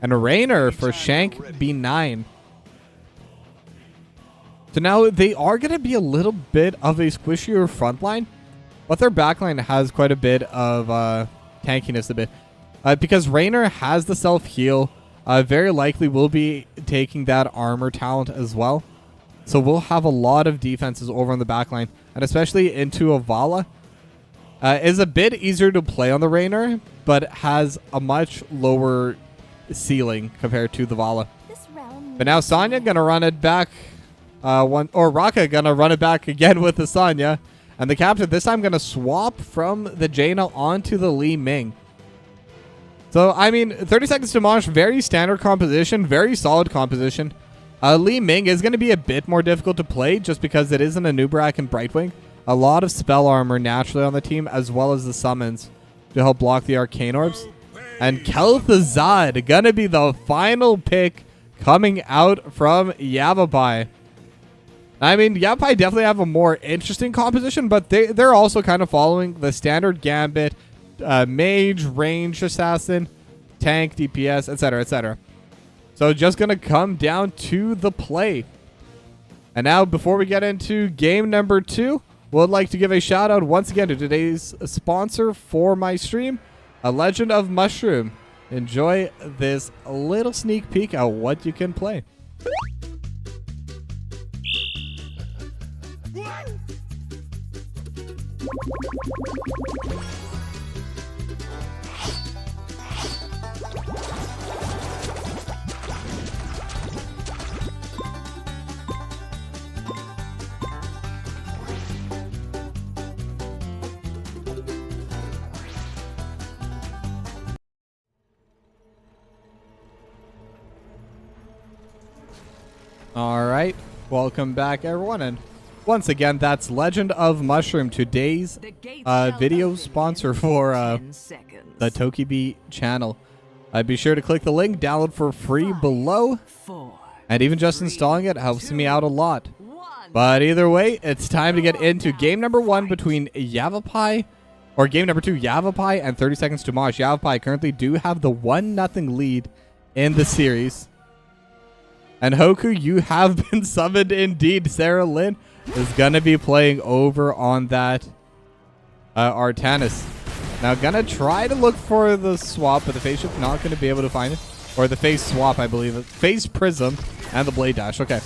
and a Rainer for Shank B9. So now they are going to be a little bit of a squishier front line, but their backline has quite a bit of tankiness a bit. Because Rainer has the self-heal, very likely will be taking that armor talent as well. So we'll have a lot of defenses over on the backline, and especially into a Vala. Is a bit easier to play on the Rainer, but has a much lower ceiling compared to the Vala. But now Sonya going to run it back. Raka gonna run it back again with the Sonya, and the captain this time gonna swap from the Jaina onto the Li Ming. So I mean, 30 seconds to Mosh, very standard composition, very solid composition. Li Ming is gonna be a bit more difficult to play just because it isn't a Nubarak and Brightwing. A lot of spell armor naturally on the team, as well as the summons to help block the arcane orbs. And Kel'Thuzad gonna be the final pick coming out from Yavapai. I mean, Yavapai definitely have a more interesting composition, but they're also kind of following the standard Gambit, mage, range assassin, tank, DPS, etc., etc. So just going to come down to the play. And now, before we get into game number 2, would like to give a shout out once again to today's sponsor for my stream, A Legend of Mushroom. Enjoy this little sneak peek at what you can play. All right, welcome back, everyone, and once again, that's Legend of Mushroom, today's video sponsor for the Tokibi channel. Be sure to click the link, download for free below, and even just installing it helps me out a lot. But either way, it's time to get into game number 1 between Yavapai, or game number 2, Yavapai, and 30 Seconds to Mosh. Yavapai currently do have the 1-0 lead in the series. And Hoku, you have been summoned indeed. Sarah Lynn is going to be playing over on that Artanis. Now, going to try to look for the swap, but the phase shift not going to be able to find it. Or the phase swap, I believe. Phase prism and the blade dash. Okay.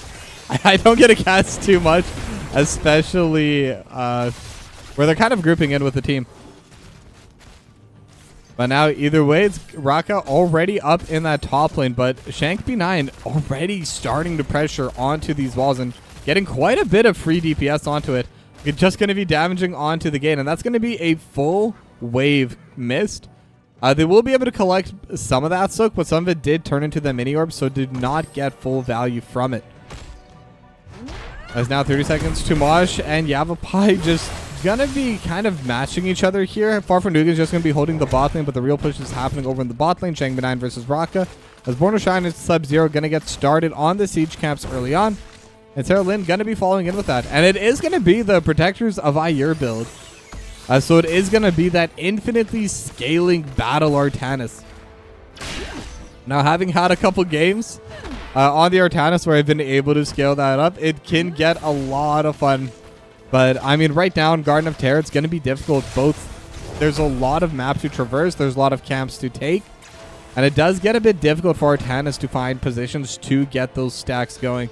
I don't get a cast too much, especially where they're kind of grouping in with the team. But now, either way, it's Raka already up in that top lane, but Shank B9 already starting to pressure onto these walls and getting quite a bit of free DPS onto it. It's just going to be damaging onto the gate, and that's going to be a full wave missed. They will be able to collect some of that soak, but some of it did turn into the mini orb, so did not get full value from it. As now 30 seconds to Mosh, and Yavapai just gonna be kind of matching each other here. Farfanuga is just gonna be holding the bot lane, but the real push is happening over in the bot lane. Shang B9 versus Raka. As Born to Shine and Sub-Zero gonna get started on the siege camps early on. And Sarah Lynn gonna be following in with that. And it is gonna be the Protectors of Ayur build. So it is gonna be that infinitely scaling battle Artanis. Now, having had a couple games on the Artanis where I've been able to scale that up, it can get a lot of fun. But, I mean, right now in Garden of Terror, it's going to be difficult. There's a lot of maps to traverse. There's a lot of camps to take. And it does get a bit difficult for Artanis to find positions to get those stacks going.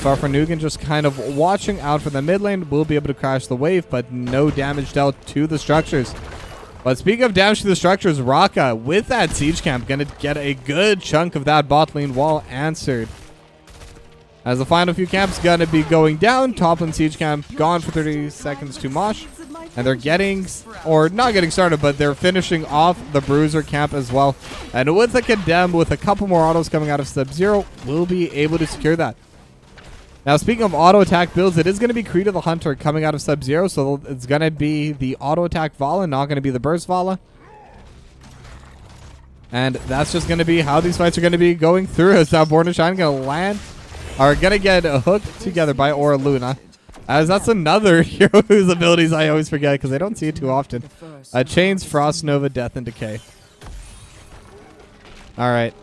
Farfanugan just kind of watching out for the mid lane. Will be able to crash the wave, but no damage dealt to the structures. But speaking of damage to the structures, Raka, with that siege camp, going to get a good chunk of that bot lane wall answered. As the final few camps going to be going down, top lane siege camp gone for 30 seconds to Mosh. And they're getting, or not getting started, but they're finishing off the Bruiser camp as well. And with the Condemn, with a couple more autos coming out of Sub-Zero, we'll be able to secure that. Now, speaking of auto attack builds, it is going to be Creed of the Hunter coming out of Sub-Zero, so it's going to be the auto attack Vala, not going to be the burst Vala. And that's just going to be how these fights are going to be going through. As now Born to Shine going to land, are going to get hooked together by Aura Luna. As that's another hero whose abilities I always forget because I don't see it too often. Chains, Frost, Nova, Death, and Decay. All right.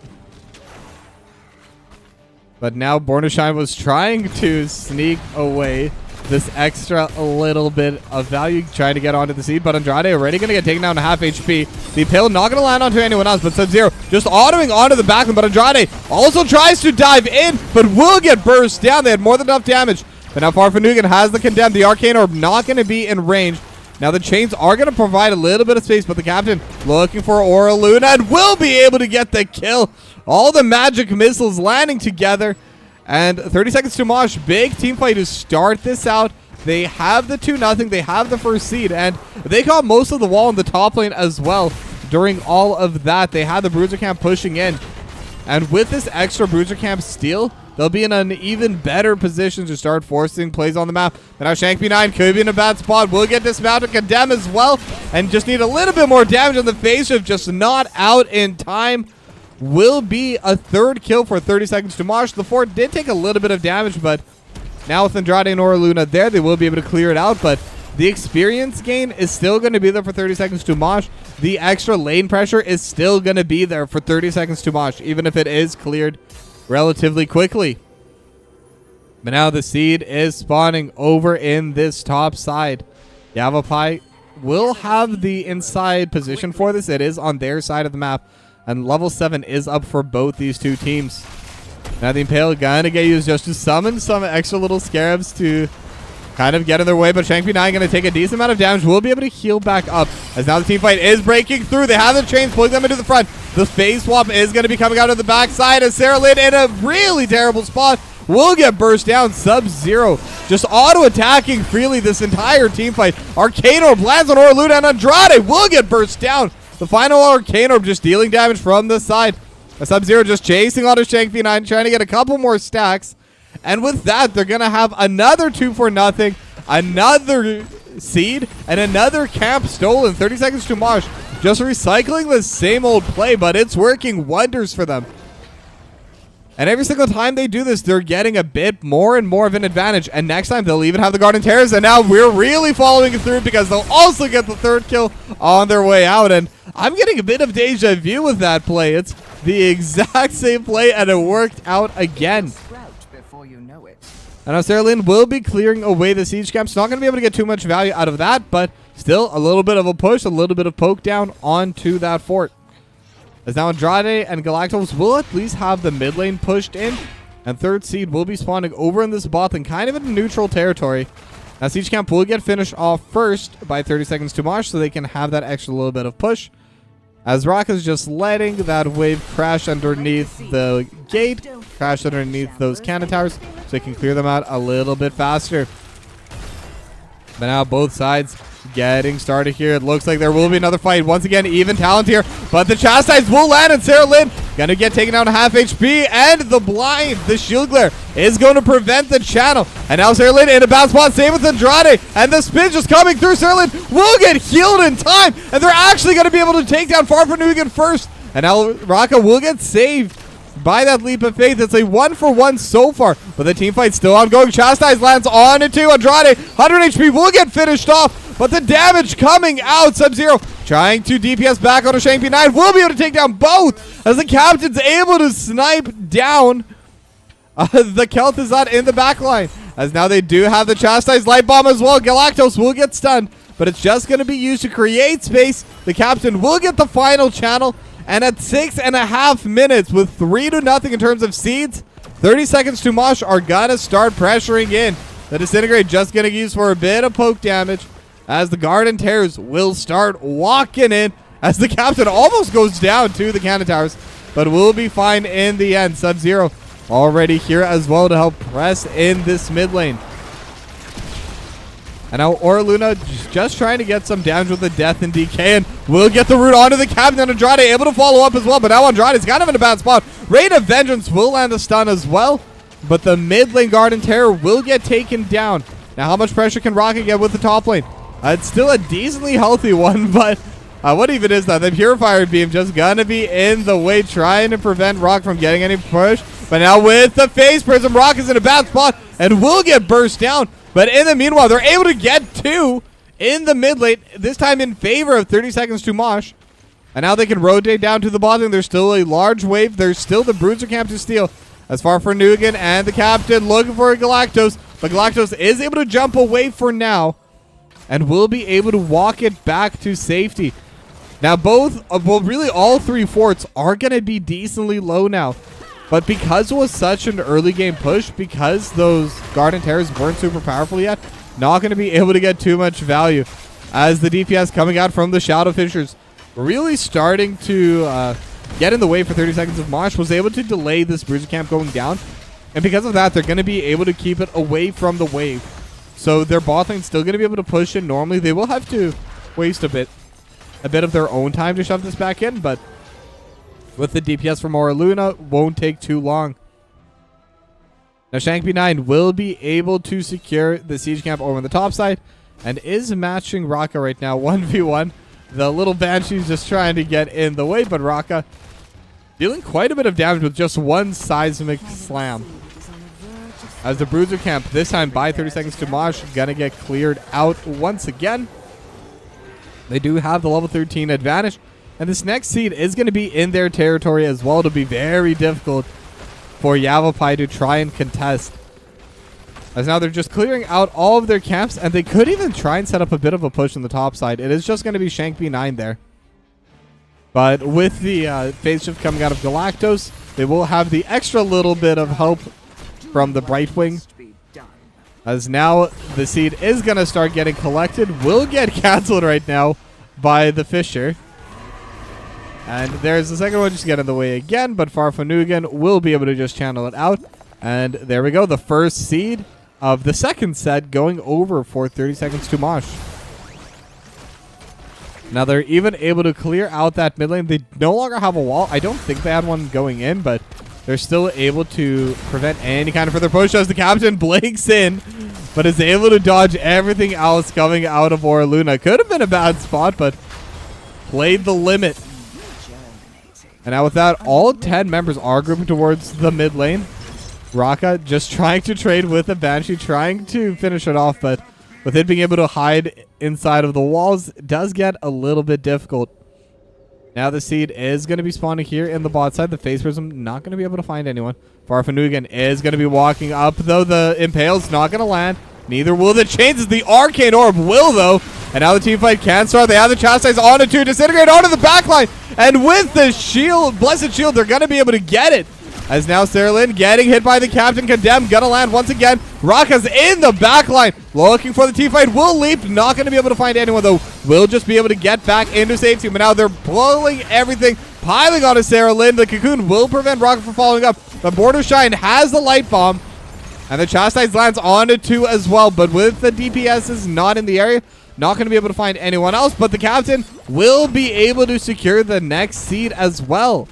But now Born to Shine was trying to sneak away this extra little bit of value, trying to get onto the seed, but Andrade already going to get taken down to half HP. The Pale not going to land onto anyone else, but Sub-Zero just autoing onto the backline, but Andrade also tries to dive in, but will get burst down. They had more than enough damage. But now Farfanugan has the Condemn. The Arcane Orb not going to be in range. Now the chains are going to provide a little bit of space, but the captain looking for Aura Luna and will be able to get the kill. All the magic missiles landing together. And 30 seconds to Mosh. Big team play to start this out. They have the 2-0. They have the first seed. And they got most of the wall in the top lane as well. During all of that, they had the Bruiser Camp pushing in. And with this extra Bruiser Camp steal, they'll be in an even better position to start forcing plays on the map. And now Shank B9 could be in a bad spot. Will get dismounted, Condemn as well. And just need a little bit more damage on the face shift. Just not out in time. Will be a third kill for 30 seconds to Mosh. The fort did take a little bit of damage, but now with Andrade and Aura Luna there, they will be able to clear it out. But The experience gain is still going to be there for 30 seconds to Mosh. The extra lane pressure is still going to be there for 30 seconds to Mosh, even if it is cleared relatively quickly. But now the seed is spawning over in this top side. Yavapai will have the inside position for this. It is on their side of the map. And level 7 is up for both these two teams. Now the Impale gonna get used just to summon some extra little scarabs to kind of get in their way, but Shankby9 going to take a decent amount of damage. Will be able to heal back up as now the team fight is breaking through. They have the chains pulling them into the front. The phase swap is going to be coming out of the backside as Sarah Lynn in a really terrible spot will get burst down. Sub-Zero just auto-attacking freely this entire team fight. Arcane Orb lands on Orluna and Andrade will get burst down. The final Arcane Orb just dealing damage from the side. Sub-Zero just chasing on his Shankby9, trying to get a couple more stacks. And with that, they're going to have another 2-for-0, another seed, and another camp stolen. 30 seconds to Mosh. Just recycling the same old play, but it's working wonders for them. And every single time they do this, they're getting a bit more and more of an advantage. And next time, they'll even have the Garden Terrors. And now we're really following it through because they'll also get the 3rd kill on their way out. And I'm getting a bit of deja vu with that play. It's the exact same play, and it worked out again. And now Sarah Lynn will be clearing away the siege camps. Not going to be able to get too much value out of that, but still a little bit of a push, a little bit of poke down onto that fort. As now Andrade and Galactos will at least have the mid lane pushed in, and 3rd seed will be spawning over in this bot lane, kind of in neutral territory. Now siege camp will get finished off first by 30 seconds to Mosh, so they can have that extra little bit of push. As Rock is just letting that wave crash underneath the gate, crash underneath those cannon towers, so they can clear them out a little bit faster. But now both sides getting started here. It looks like there will be another fight. Once again, even talent here, but the Chastise will land, and Sarah Lynn gonna get taken down to half HP, and the blind, the shield glare, is going to prevent the channel. And now Sarah Lynn in a bad spot, same with Andrade, and the spin just coming through. Sarah Lynn will get healed in time, and they're actually going to be able to take down Farfanugan first. And now Raka will get saved by that leap of faith. It's a 1-for-1 so far, but the team fight's still ongoing. Chastise lands on it too. Andrade, 100 HP, will get finished off, but the damage coming out. Sub-Zero trying to DPS back on a Shankby9, will be able to take down both as the captain's able to snipe down the Kel'Thuzad in the back line. As now they do have the Chastise Light Bomb as well. Galactos will get stunned, but it's just going to be used to create space. The captain will get the final channel, and at 6.5 minutes with 3-0 in terms of seeds, 30 seconds to Mosh are going to start pressuring in. The Disintegrate just going to use for a bit of poke damage as the Garden Terrors will start walking in as the captain almost goes down to the cannon towers, but will be fine in the end. Sub-Zero already here as well to help press in this mid lane. And now Orluna just trying to get some damage with the death and DK, and will get the root onto the captain, and Andrade able to follow up as well, but now Andrade is kind of in a bad spot. Rain of Vengeance will land a stun as well, but the mid lane Garden Terror will get taken down. Now how much pressure can Rocket get with the top lane? It's still a decently healthy one, but what even is that? The Purifier Beam just gonna be in the way, trying to prevent Rock from getting any push. But now with the Phase Prism, Rock is in a bad spot and will get burst down. But in the meanwhile, they're able to get 2 in the mid lane, this time in favor of 30 seconds to Mosh. And now they can rotate down to the bottom. There's still a large wave. There's still the Bruiser camp to steal. As far for Nugan and the captain looking for Galactos. But Galactos is able to jump away for now and will be able to walk it back to safety. Now both, well really all 3 forts are going to be decently low now. But because it was such an early game push, because those Garden Terrors weren't super powerful yet, not going to be able to get too much value. As the DPS coming out from the Shadow Fishers really starting to get in the way for 30 seconds of Mosh, was able to delay this Bruiser camp going down. And because of that, they're going to be able to keep it away from the wave. So their bot lane's still going to be able to push in normally. They will have to waste a bit of their own time to shove this back in, but with the DPS from Orluna, won't take too long. Now Shankby9 will be able to secure the siege camp over on the top side and is matching Raka right now 1v1. The little Banshee's just trying to get in the way, but Raka dealing quite a bit of damage with just one seismic slam. As the Bruiser camp, this time by 30 seconds to Mosh, gonna get cleared out once again. They do have the level 13 advantage. And this next seed is going to be in their territory as well. It'll be very difficult for Yavapai to try and contest. As now they're just clearing out all of their camps, and they could even try and set up a bit of a push on the top side. It is just going to be Shank B9 there. But with the phase shift coming out of Galactos, they will have the extra little bit of help from the Brightwing. As now the seed is going to start getting collected. Will get canceled right now by the Fisher. And there's the second one just get in the way again, but Farfanugan will be able to just channel it out. And there we go, the first seed of the second set going over for 30 seconds to Mosh. Now they're even able to clear out that mid lane. They no longer have a wall. I don't think they had one going in, but they're still able to prevent any kind of further push as the captain blinks in, but is able to dodge everything else coming out of Oraluna. Could have been a bad spot, but played the limit. And now with that, all 10 members are grouping towards the mid lane. Raka just trying to trade with a Banshee, trying to finish it off, but with it being able to hide inside of the walls, does get a little bit difficult. Now the seed is going to be spawning here in the bot side. The Phase Prism not going to be able to find anyone. Farfanugan is going to be walking up, though the Impale's not going to land. Neither will the Chains, as the Arcane Orb will, though. And now the team fight can start. They have the Chastise onto 2, Disintegrate onto the backline. And with the shield, Blessed Shield, they're going to be able to get it. As now Sarah Lynn getting hit by the Captain. Condemned, gonna land once again. Raka's in the backline, looking for the team fight. Will leap, not going to be able to find anyone, though. Will just be able to get back into safety. But now they're blowing everything, piling onto Sarah Lynn. The Cocoon will prevent Raka from following up. The Border Shine has the Light Bomb. And the Chastise lands onto 2 as well. But with the DPSs not in the area, not going to be able to find anyone else. But the Captain will be able to secure the next seed as well.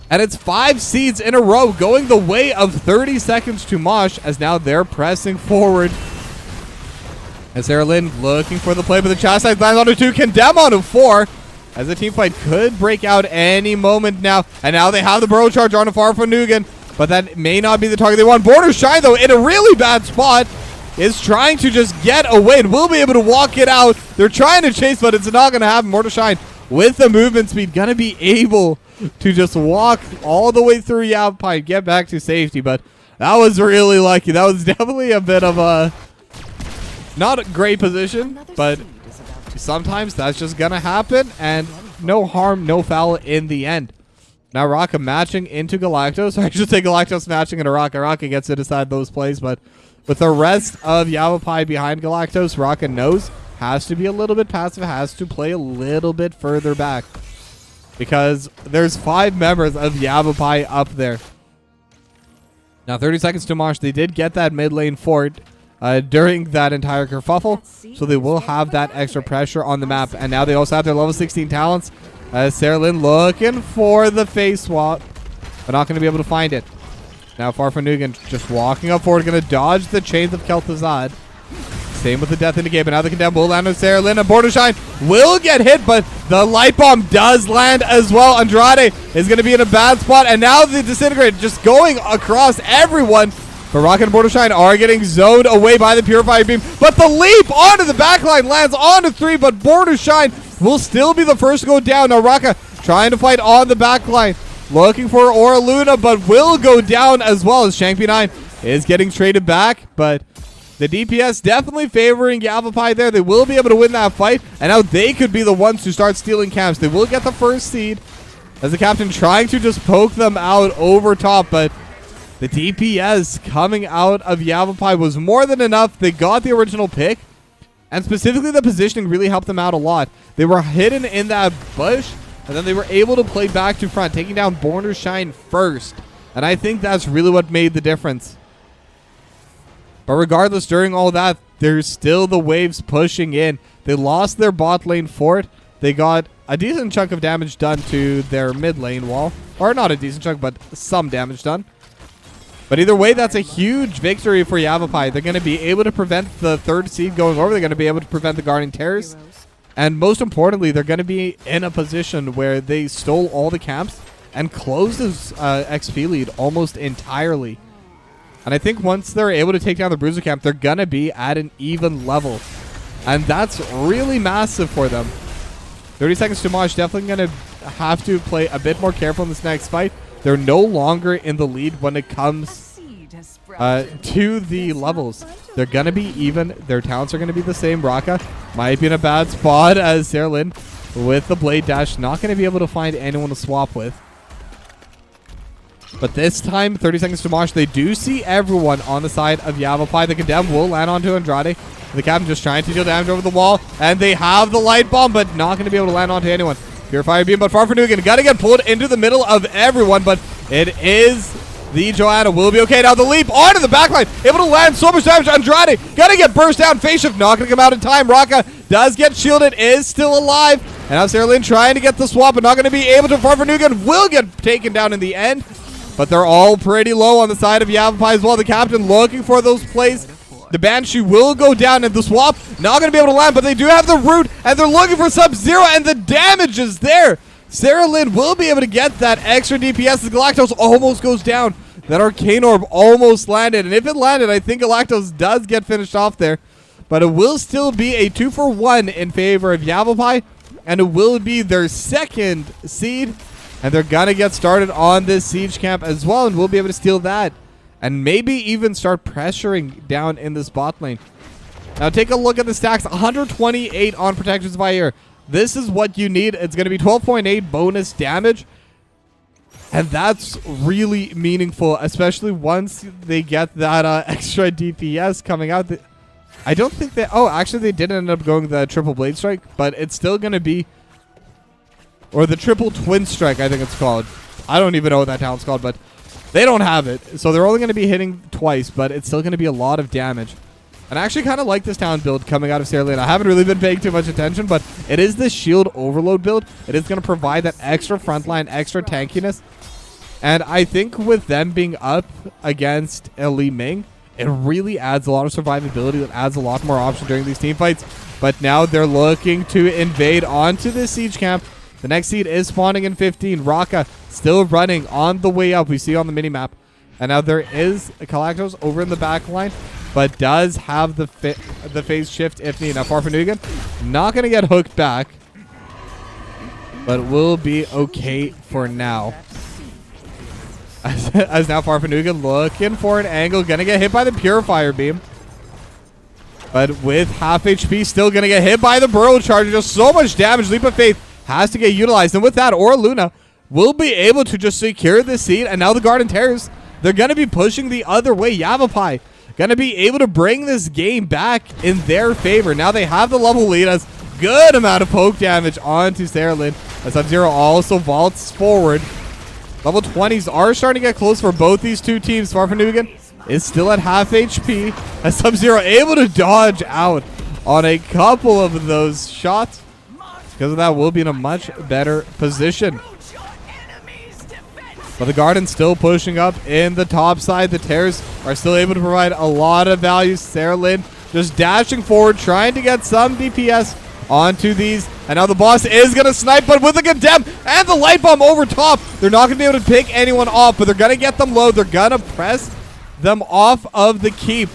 And it's 5 seeds in a row going the way of 30 seconds to Mosh, as now they're pressing forward. As Sarah Lynn looking for the play, but the Chastise lands onto 2, Condemn onto 4. As the team fight could break out any moment now. And now they have the Burrow Charge onto Farfanugan, but that may not be the target they want. Border Shine, though, in a really bad spot, is trying to just get away and will be able to walk it out. They're trying to chase, but it's not going to happen. Border Shine with the movement speed, going to be able to just walk all the way through Yavapai and get back to safety. But that was really lucky. That was definitely a bit of a not a great position, but sometimes that's just gonna happen, and no harm, no foul in the end. Now Raka matching into Galactos. I should say Galactos matching into Raka. Raka gets to decide those plays, but with the rest of Yavapai behind Galactos, Raka knows has to be a little bit passive, has to play a little bit further back, because there's 5 members of Yavapai up there. Now 30 seconds to Mosh. They did get that mid lane fort during that entire kerfuffle, so they will have that extra pressure on the map. And now they also have their level 16 talents. Sarah Lynn looking for the face swap, but not going to be able to find it. Now Farfanugan just walking up forward, going to dodge the chains of Kel'Thuzad. Same with the Death Indicate, but now the Condemn will land on Sarah Lynn. And Border Shine will get hit, but the Light Bomb does land as well. Andrade is going to be in a bad spot, and now the Disintegrate just going across everyone. But Rocket and Border Shine are getting zoned away by the Purifier Beam, but the leap onto the backline lands onto 3, but Border Shine will still be the first to go down. Now Raka trying to fight on the backline, looking for Oraluna, but will go down as well, as Shank B9 is getting traded back. But the DPS definitely favoring Yavapai there. They will be able to win that fight, and now they could be the ones to start stealing camps. They will get the first seed, as the Captain trying to just poke them out over top, but the DPS coming out of Yavapai was more than enough. They got the original pick, and specifically the positioning really helped them out a lot. They were hidden in that bush, and then they were able to play back to front, taking down Border Shine first. And I think that's really what made the difference. But regardless, during all that, there's still the waves pushing in. They lost their bot lane fort. They got a decent chunk of damage done to their mid lane wall. Or not a decent chunk, but some damage done. But either way, that's a huge victory for Yavapai. They're going to be able to prevent the third seed going over. They're going to be able to prevent the Guardian Terrors. And most importantly, they're going to be in a position where they stole all the camps and closed this XP lead almost entirely. And I think once they're able to take down the Bruiser camp, they're going to be at an even level. And that's really massive for them. 30 seconds to Mosh, definitely going to have to play a bit more careful in this next fight. They're no longer in the lead when it comes to the levels. They're going to be even. Their talents are going to be the same. Raka might be in a bad spot as Sarah Lynn with the Blade Dash. Not going to be able to find anyone to swap with. But this time, 30 seconds to Mosh, they do see everyone on the side of Yavapai. The Condemn will land onto Andrade. The Captain just trying to deal damage over the wall. And they have the Light Bomb, but not going to be able to land onto anyone. Purifier Beam, but Farfanugan got to get pulled into the middle of everyone, but it is the Joanna. Will be okay. Now the leap onto the backline. Able to land so much damage. Andrade got to get burst down. Face shift not going to come out in time. Raka does get shielded, is still alive. And now Sarah Lynn trying to get the swap, but not going to be able to. Farfanugan will get taken down in the end. But they're all pretty low on the side of Yavapai as well. The Captain looking for those plays. The Banshee will go down, and the swap not going to be able to land, but they do have the root, and they're looking for Sub-Zero, and the damage is there. Sarah Lynn will be able to get that extra DPS. The Galactos almost goes down. That Arcane Orb almost landed, and if it landed, I think Galactos does get finished off there. But it will still be a 2-for-1 in favor of Yavapai, and it will be their second seed. And they're going to get started on this siege camp as well, and we'll be able to steal that. And maybe even start pressuring down in this bot lane. Now take a look at the stacks. 128 on Protections by Ear. This is what you need. It's going to be 12.8 bonus damage. And that's really meaningful, especially once they get that extra DPS coming out. I don't think they... Oh, actually they did end up going the triple blade strike, but it's still going to be... Or the triple twin strike, I think it's called. I don't even know what that talent's called, but they don't have it. So they're only going to be hitting twice, but it's still going to be a lot of damage. And I actually kind of like this talent build coming out of Sarah Lynn. I haven't really been paying too much attention, but it is the shield overload build. It is going to provide that extra frontline, extra tankiness. And I think with them being up against Li Ming, it really adds a lot of survivability. It adds a lot more options during these team fights. But now they're looking to invade onto this siege camp. The next seed is spawning in 15. Raka still running on the way up. We see on the minimap. And now there is a Galactos over in the back line, but does have the phase shift if needed. Now Farfanugan not going to get hooked back, but will be okay for now. As now Farfanugan looking for an angle. Going to get hit by the Purifier Beam. But with half HP, still going to get hit by the Burrow Charger. Just so much damage. Leap of Faith has to get utilized. And with that, Aura Luna will be able to just secure this seed. And now the Garden Terrors, they're going to be pushing the other way. Yavapai going to be able to bring this game back in their favor. Now they have the level lead as good amount of poke damage onto Sarah Lynn. As Sub-Zero also vaults forward. Level 20s are starting to get close for both these two teams. Farfanugan is still at half HP. As Sub-Zero able to dodge out on a couple of those shots. Because of that, we'll be in a much better position. But the Garden's still pushing up in the top side. The Terrors are still able to provide a lot of value. Sarah Lynn just dashing forward, trying to get some DPS onto these. And now the boss is going to snipe, but with the Condemn and the Light Bomb over top, they're not going to be able to pick anyone off, but they're going to get them low. They're going to press them off of the keep.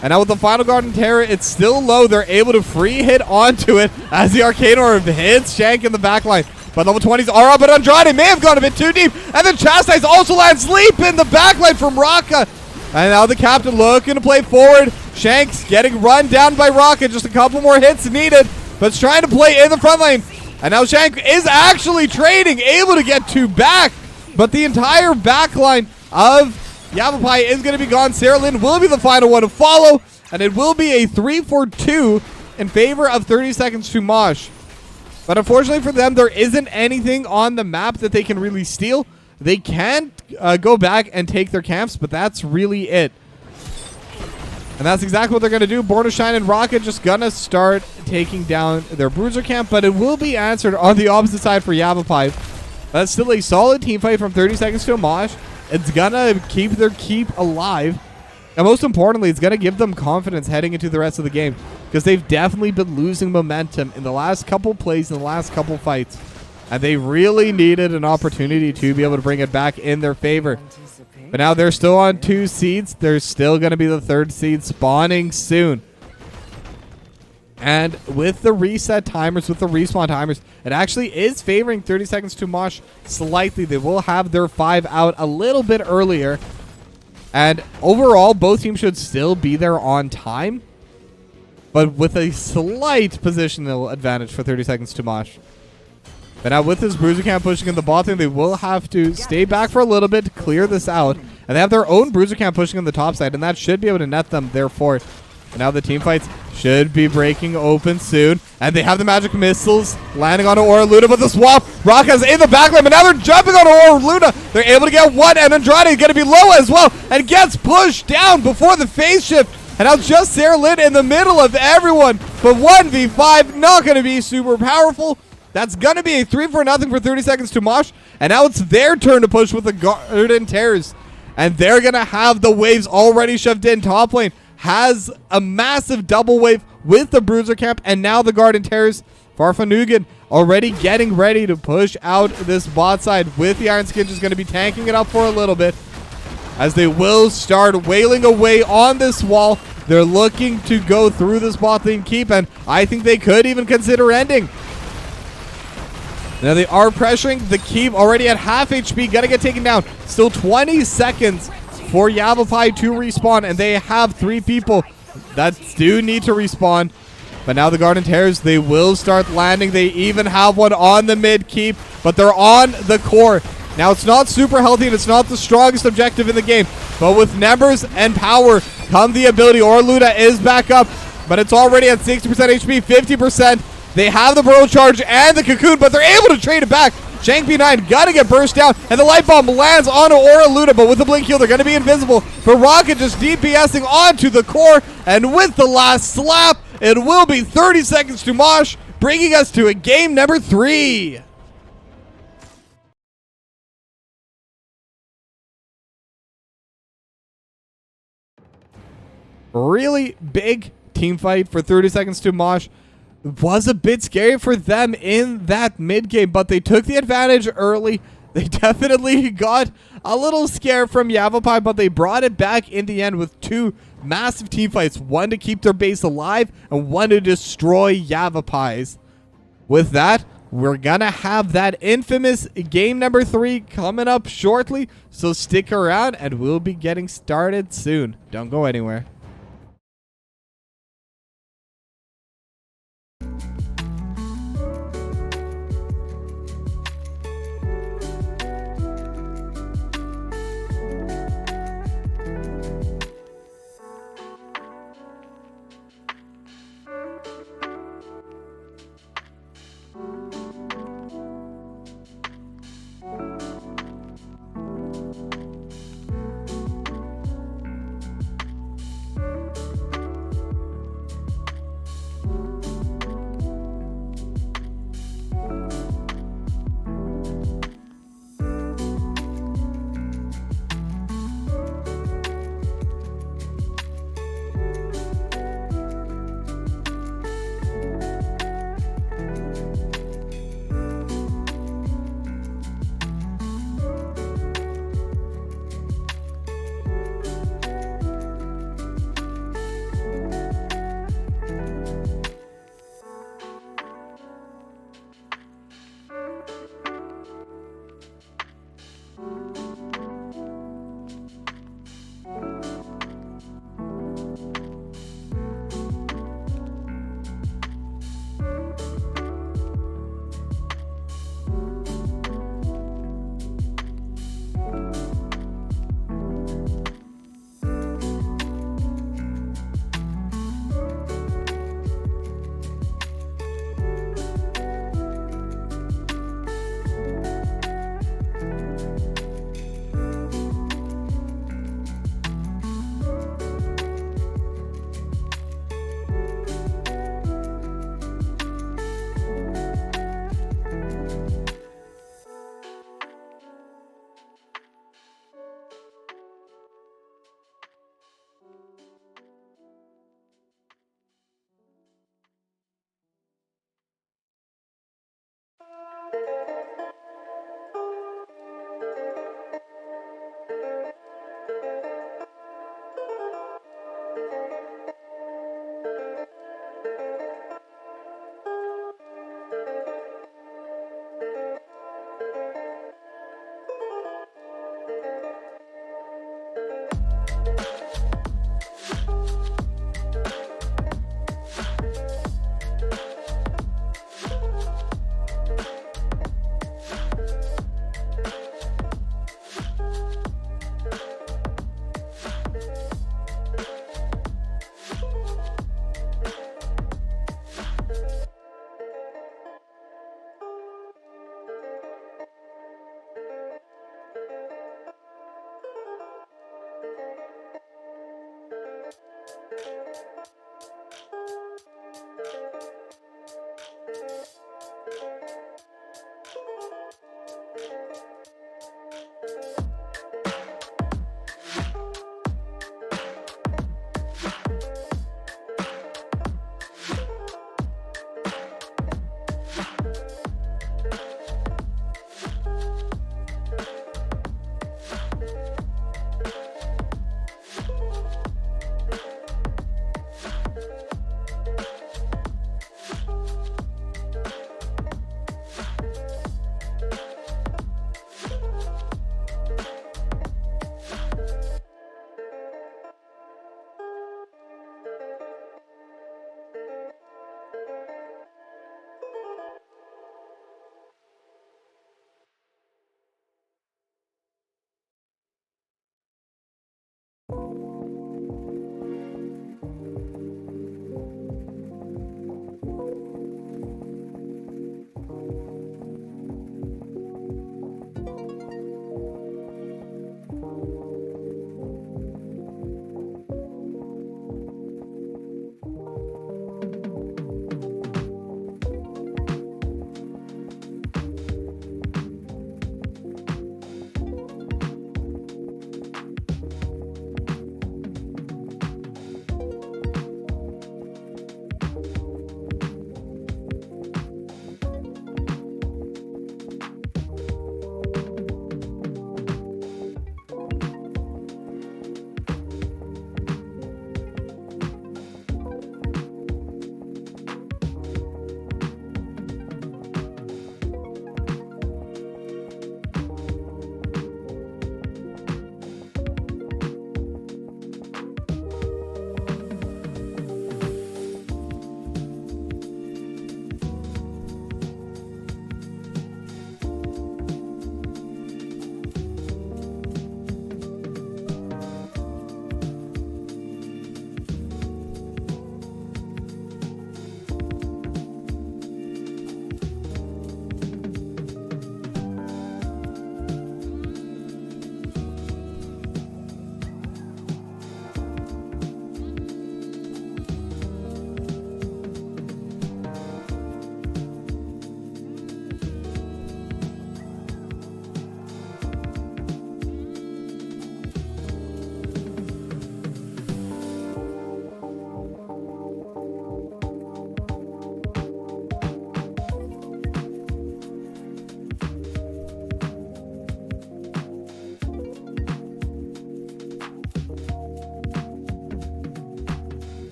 And now with the final Garden Terror, it's still low. They're able to free hit onto it as the Arcane Orb hits Shank in the backline. But level 20s are up, but Andrade may have gone a bit too deep. And then Chastise also lands Leap in the backline from Raka. And now the Captain looking to play forward. Shank's getting run down by Raka. Just a couple more hits needed, but it's trying to play in the front lane. And now Shank is actually trading, able to get two back. But the entire backline of Yavapai is going to be gone. Sarah Lynn will be the final one to follow, and it will be a 3-for-2 in favor of 30 seconds to Mosh. But unfortunately for them, there isn't anything on the map that they can really steal. They can go back and take their camps, but that's really it. And that's exactly what they're going to do. Born to Shine and Rocket just going to start taking down their Bruiser camp, but it will be answered on the opposite side for Yavapai. That's still a solid team fight from 30 seconds to Mosh. It's going to keep their keep alive. And most importantly, it's going to give them confidence heading into the rest of the game. Because they've definitely been losing momentum in the last couple plays, in the last couple fights. And they really needed an opportunity to be able to bring it back in their favor. But now they're still on 2 seeds. There's still going to be the 3rd seed spawning soon. And with the reset timers, with the respawn timers, it actually is favoring 30 seconds to Mosh slightly. They will have their 5 out a little bit earlier. And overall, both teams should still be there on time, but with a slight positional advantage for 30 seconds to Mosh. But now with this Bruiser Camp pushing in the bot lane, they will have to stay back for a little bit to clear this out. And they have their own Bruiser Camp pushing on the top side, and that should be able to net them their 4th. And now the team fights should be breaking open soon. And they have the magic missiles landing on Aura Luna, but the swap, Rocka's in the backline, but now they're jumping on Aura Luna. They're able to get one, and Andrade is going to be low as well, and gets pushed down before the phase shift. And now just Sarah Lynn in the middle of everyone, but 1v5, not going to be super powerful. That's going to be a 3-for-0 for 30 seconds to Mosh. And now it's their turn to push with the Garden Terrors. And they're going to have the waves already shoved in. Top lane has a massive double wave with the Bruiser Camp. And now the Garden Terrors, Farfanugan, already getting ready to push out this bot side with the Iron Skin. Just going to be tanking it up for a little bit, as they will start wailing away on this wall. They're looking to go through this bot lane keep, and I think they could even consider ending. Now they are pressuring the keep, already at half HP, gonna get taken down. Still 20 seconds for Yavapai to respawn, and they have 3 people that do need to respawn. But now the Garden Terrors, they will start landing. They even have one on the mid keep, but they're on the core. Now it's not super healthy, and it's not the strongest objective in the game, but with numbers and power come the ability. Orluda is back up, but it's already at 60% HP, 50%. They have the Burrow Charge and the Cocoon, but they're able to trade it back. Shank B9 gotta get burst down, and the Light Bomb lands onto Aura Luna, but with the Blink Heal, they're gonna be invisible. But Rocket just DPSing onto the core, and with the last slap, it will be 30 seconds to Mosh, bringing us to a game number 3. Really big team fight for 30 seconds to Mosh. Was a bit scary for them in that mid game, but they took the advantage early. They definitely got a little scared from Yavapai, but they brought it back in the end with 2 massive team fights. One to keep their base alive and one to destroy Yavapai's. With that, we're gonna have that infamous game number 3 coming up shortly, so stick around and we'll be getting started soon. Don't go anywhere.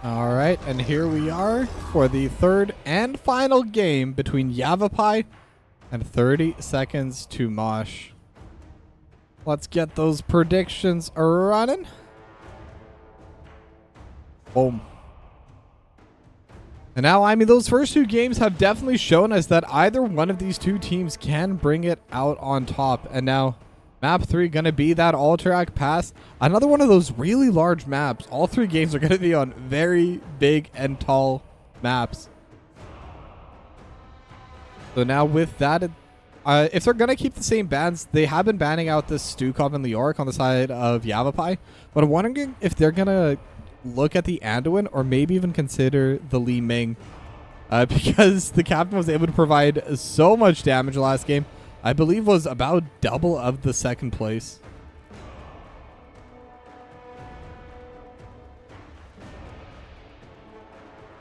All right, and here we are for the third and final game between Yavapai and 30 Seconds to Mosh. Let's get those predictions running. Boom. And now, I mean, those first two games have definitely shown us that either one of these two teams can bring it out on top. And now, map 3 going to be that Alterac Pass. Another one of those really large maps. All three games are going to be on very big and tall maps. So now with that, if they're going to keep the same bans, they have been banning out this Stukov and Leoric on the side of Yavapai. But I'm wondering if they're going to look at the Anduin or maybe even consider the Li Ming. Because the captain was able to provide so much damage last game. I believe was about double of the second place.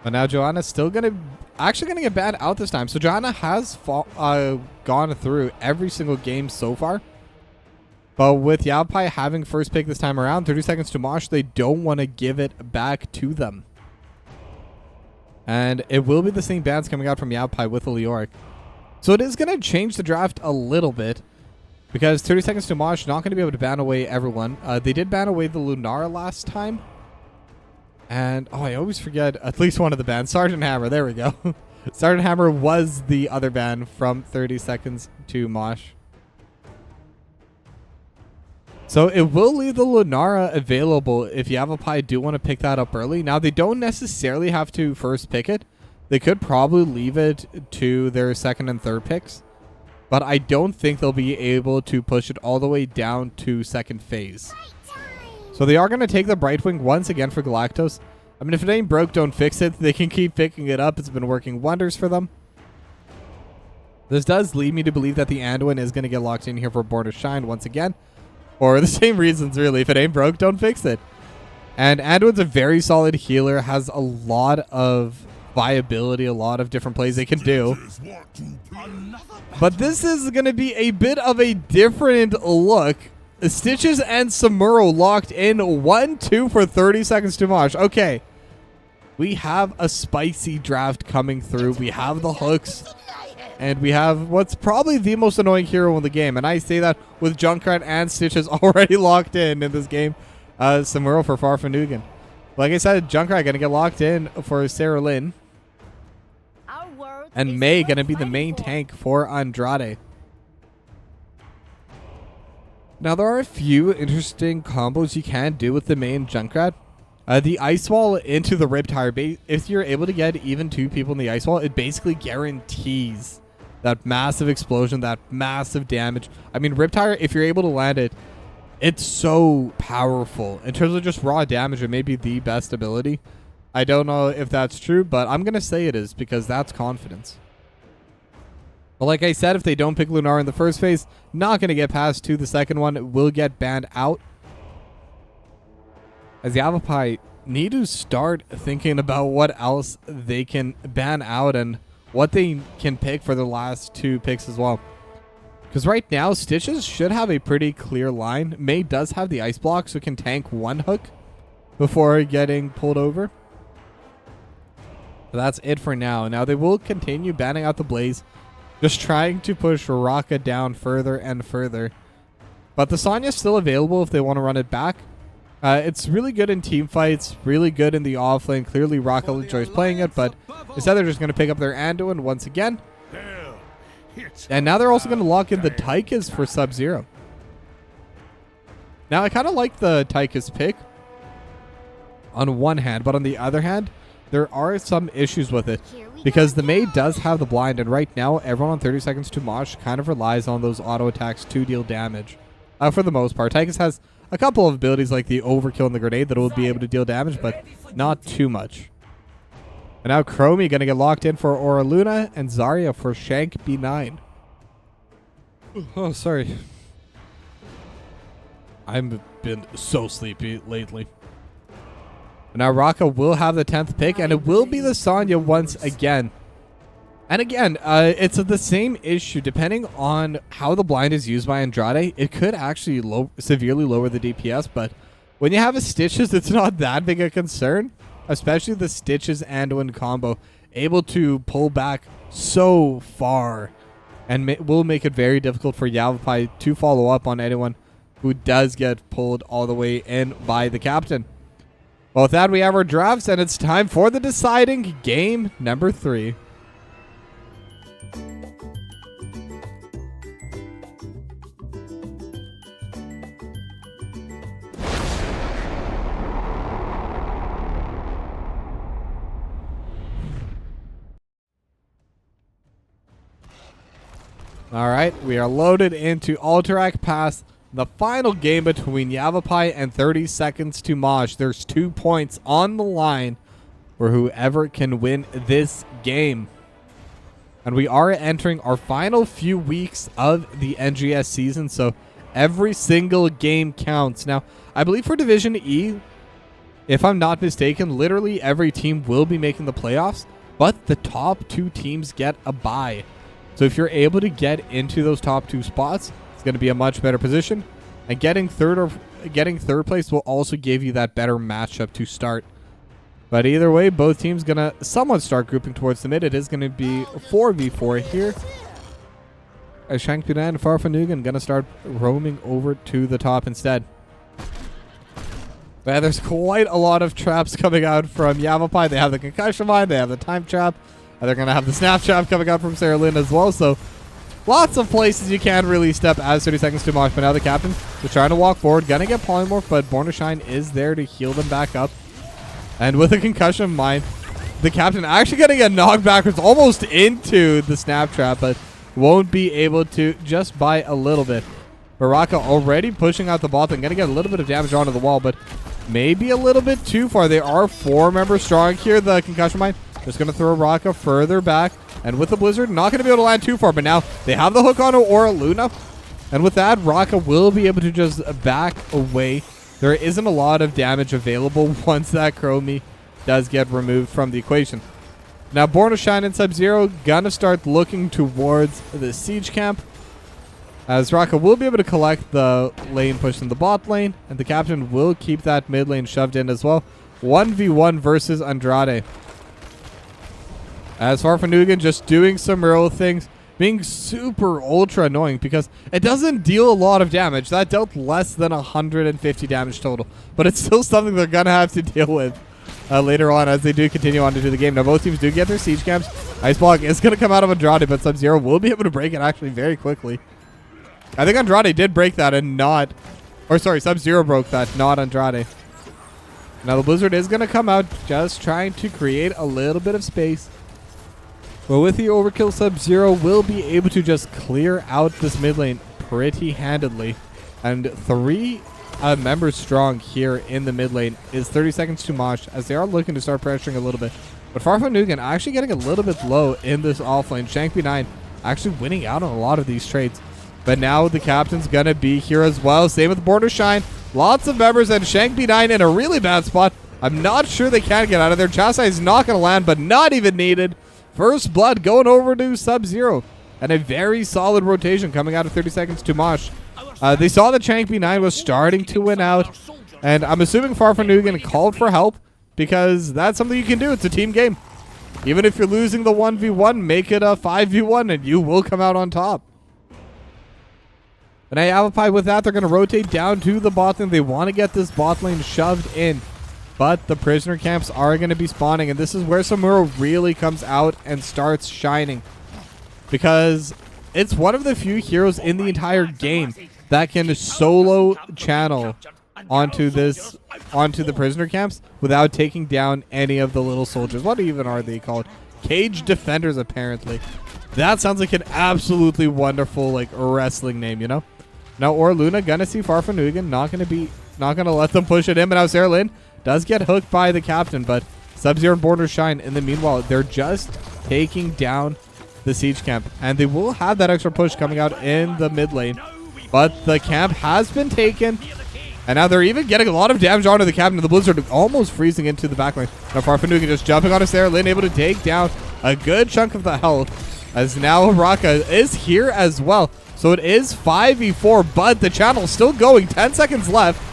But now Joanna's still actually gonna get banned out this time. So Joanna has gone through every single game so far. But with Yavapai having first pick this time around, 30 seconds to Mosh, they don't want to give it back to them. And it will be the same bans coming out from Yavapai with the Leoric. So it is going to change the draft a little bit. Because 30 seconds to Mosh, not going to be able to ban away everyone. They did ban away the Lunara last time. And, oh, I always forget at least one of the bans. Sergeant Hammer, there we go. Sergeant Hammer was the other ban from 30 seconds to Mosh. So it will leave the Lunara available if Yavapai do want to pick that up early. Now, they don't necessarily have to first pick it. They could probably leave it to their second and third picks. But I don't think they'll be able to push it all the way down to second phase. So they are going to take the Brightwing once again for Galactos. I mean, if it ain't broke, don't fix it. They can keep picking it up. It's been working wonders for them. This does lead me to believe that the Anduin is going to get locked in here for Born to Shine once again. For the same reasons, really. If it ain't broke, don't fix it. And Anduin's a very solid healer. Has a lot of viability, a lot of different plays they can do. But this is going to be a bit of a different look. Stitches and Samuro locked in 1-2 for 30 seconds to Mosh. Okay. We have a spicy draft coming through. We have the hooks. And we have what's probably the most annoying hero in the game. And I say that with Junkrat and Stitches already locked in this game. Samuro for Farfanugan. Like I said, Junkrat going to get locked in for Sarah Lynn. And May going to be the main tank for Andrade. Now, there are a few interesting combos you can do with the main Junkrat. The ice wall into the Riptire. If you're able to get even 2 people in the ice wall, it basically guarantees that massive explosion, that massive damage. I mean, Riptire, if you're able to land it, it's so powerful. In terms of just raw damage, it may be the best ability. I don't know if that's true, but I'm going to say it is because that's confidence. But like I said, if they don't pick Lunar in the first phase, not going to get past to the second one. It will get banned out. As the Yavapai need to start thinking about what else they can ban out and what they can pick for the last 2 picks as well. Because right now, Stitches should have a pretty clear line. May does have the ice block, so can tank 1 hook before getting pulled over. So that's it for now. Now they will continue banning out the Blaze. Just trying to push Raka down further and further. But the Sonya's still available if they want to run it back. It's really good in team fights, really good in the offlane. Clearly Raka enjoys playing it, but instead they're just going to pick up their Anduin once again. And now they're also going to lock in the Tychus for Sub-Zero. Now I kind of like the Tychus pick on one hand, but on the other hand, there are some issues with it. Because the May does have the blind, and right now, everyone on 30 seconds to Mosh kind of relies on those auto attacks to deal damage. For the most part. Tychus has a couple of abilities like the overkill and the grenade that will be able to deal damage, but not too much. And now Chromie going to get locked in for Aura Luna, and Zarya for Shank B9. Oh, sorry. I've been so sleepy lately. Now Raka will have the 10th pick, and it will be the Sonya once again. And again, it's the same issue. Depending on how the blind is used by Andrade, it could actually severely lower the DPS. But when you have a Stitches, it's not that big a concern. Especially the Stitches Anduin combo. Able to pull back so far. And will make it very difficult for Yavapai to follow up on anyone who does get pulled all the way in by the captain. Well, with that, we have our drafts, and it's time for the deciding game number 3. All right, we are loaded into Alterac Pass, the final game between Yavapai and 30 Seconds to Mosh. There's 2 points on the line for whoever can win this game. And we are entering our final few weeks of the NGS season, so every single game counts. Now, I believe for Division E, if I'm not mistaken, literally every team will be making the playoffs, but the top 2 teams get a bye. So if you're able to get into those top 2 spots, it's going to be a much better position. And getting third place will also give you that better matchup to start. But either way, both teams going to somewhat start grouping towards the mid. It is going to be 4v4 here. As Shankpina and Farfanugan going to start roaming over to the top instead. But there's quite a lot of traps coming out from Yavapai. They have the concussion mine, they have the time trap. They're going to have the snap trap coming out from Sarah Lynn as well. So lots of places you can really step as 30 Seconds to Mosh. But now the captain is trying to walk forward. Going to get polymorph, but Born to Shine is there to heal them back up. And with a concussion mine, the captain actually getting a knock backwards almost into the snap trap, but won't be able to just by a little bit. Baraka already pushing out the bot and going to get a little bit of damage onto the wall, but maybe a little bit too far. They are 4 members strong here, the concussion mine. Just going to throw Raka further back. And with the Blizzard, not going to be able to land too far. But now they have the hook on Aura Luna. And with that, Raka will be able to just back away. There isn't a lot of damage available once that Chromie does get removed from the equation. Now, Born to Shine and Sub-Zero going to start looking towards the siege camp. As Raka will be able to collect the lane push in the bot lane. And the captain will keep that mid lane shoved in as well. 1v1 versus Andrade. As Farfanugan just doing some real things, being super ultra annoying because it doesn't deal a lot of damage. That dealt less than 150 damage total, but it's still something they're going to have to deal with later on as they do continue on into the game. Now both teams do get their siege camps. Ice Block is going to come out of Andrade, but Sub-Zero will be able to break it actually very quickly. I think Andrade did break that and not, or sorry, Sub-Zero broke that, not Andrade. Now the Blizzard is going to come out just trying to create a little bit of space. But with the overkill, Sub-Zero will be able to just clear out this mid lane pretty handedly. And 3 members strong here in the mid lane is 30 Seconds to Mosh as they are looking to start pressuring a little bit. But Farfanugan actually getting a little bit low in this offlane. Shankpy9 actually winning out on a lot of these trades. But now the captain's going to be here as well. Same with Born to Shine. Lots of members and Shankpy9 in a really bad spot. I'm not sure they can get out of there. Chasai is not going to land, but not even needed. First blood going over to Sub-Zero. And a very solid rotation coming out of 30 Seconds to Mosh. They saw that Shankpy9 was starting to win out. And I'm assuming Farfanugan called for help because that's something you can do. It's a team game. Even if you're losing the 1v1, make it a 5v1 and you will come out on top. And Yavapai with that, they're going to rotate down to the bot lane. They want to get this bot lane shoved in. But the prisoner camps are going to be spawning. And this is where Samuro really comes out and starts shining. Because it's one of the few heroes in the entire game that can solo channel onto the prisoner camps without taking down any of the little soldiers. What even are they called? Cage defenders, apparently. That sounds like an absolutely wonderful like wrestling name, you know? Now Orluna gonna see Farfanugan, not gonna let them push it in, but now Sarah Lynn does get hooked by the captain, but Sub-Zero and Born to Shine in the meanwhile, they're just taking down the siege camp. And they will have that extra push coming out in the mid lane. But the camp has been taken. And now they're even getting a lot of damage onto the captain of the Blizzard, almost freezing into the back lane. Now Farfanugan just jumping onto Sarah Lynn, able to take down a good chunk of the health. As now Raka is here as well. So it is 5v4, but the channel's still going. 10 seconds left.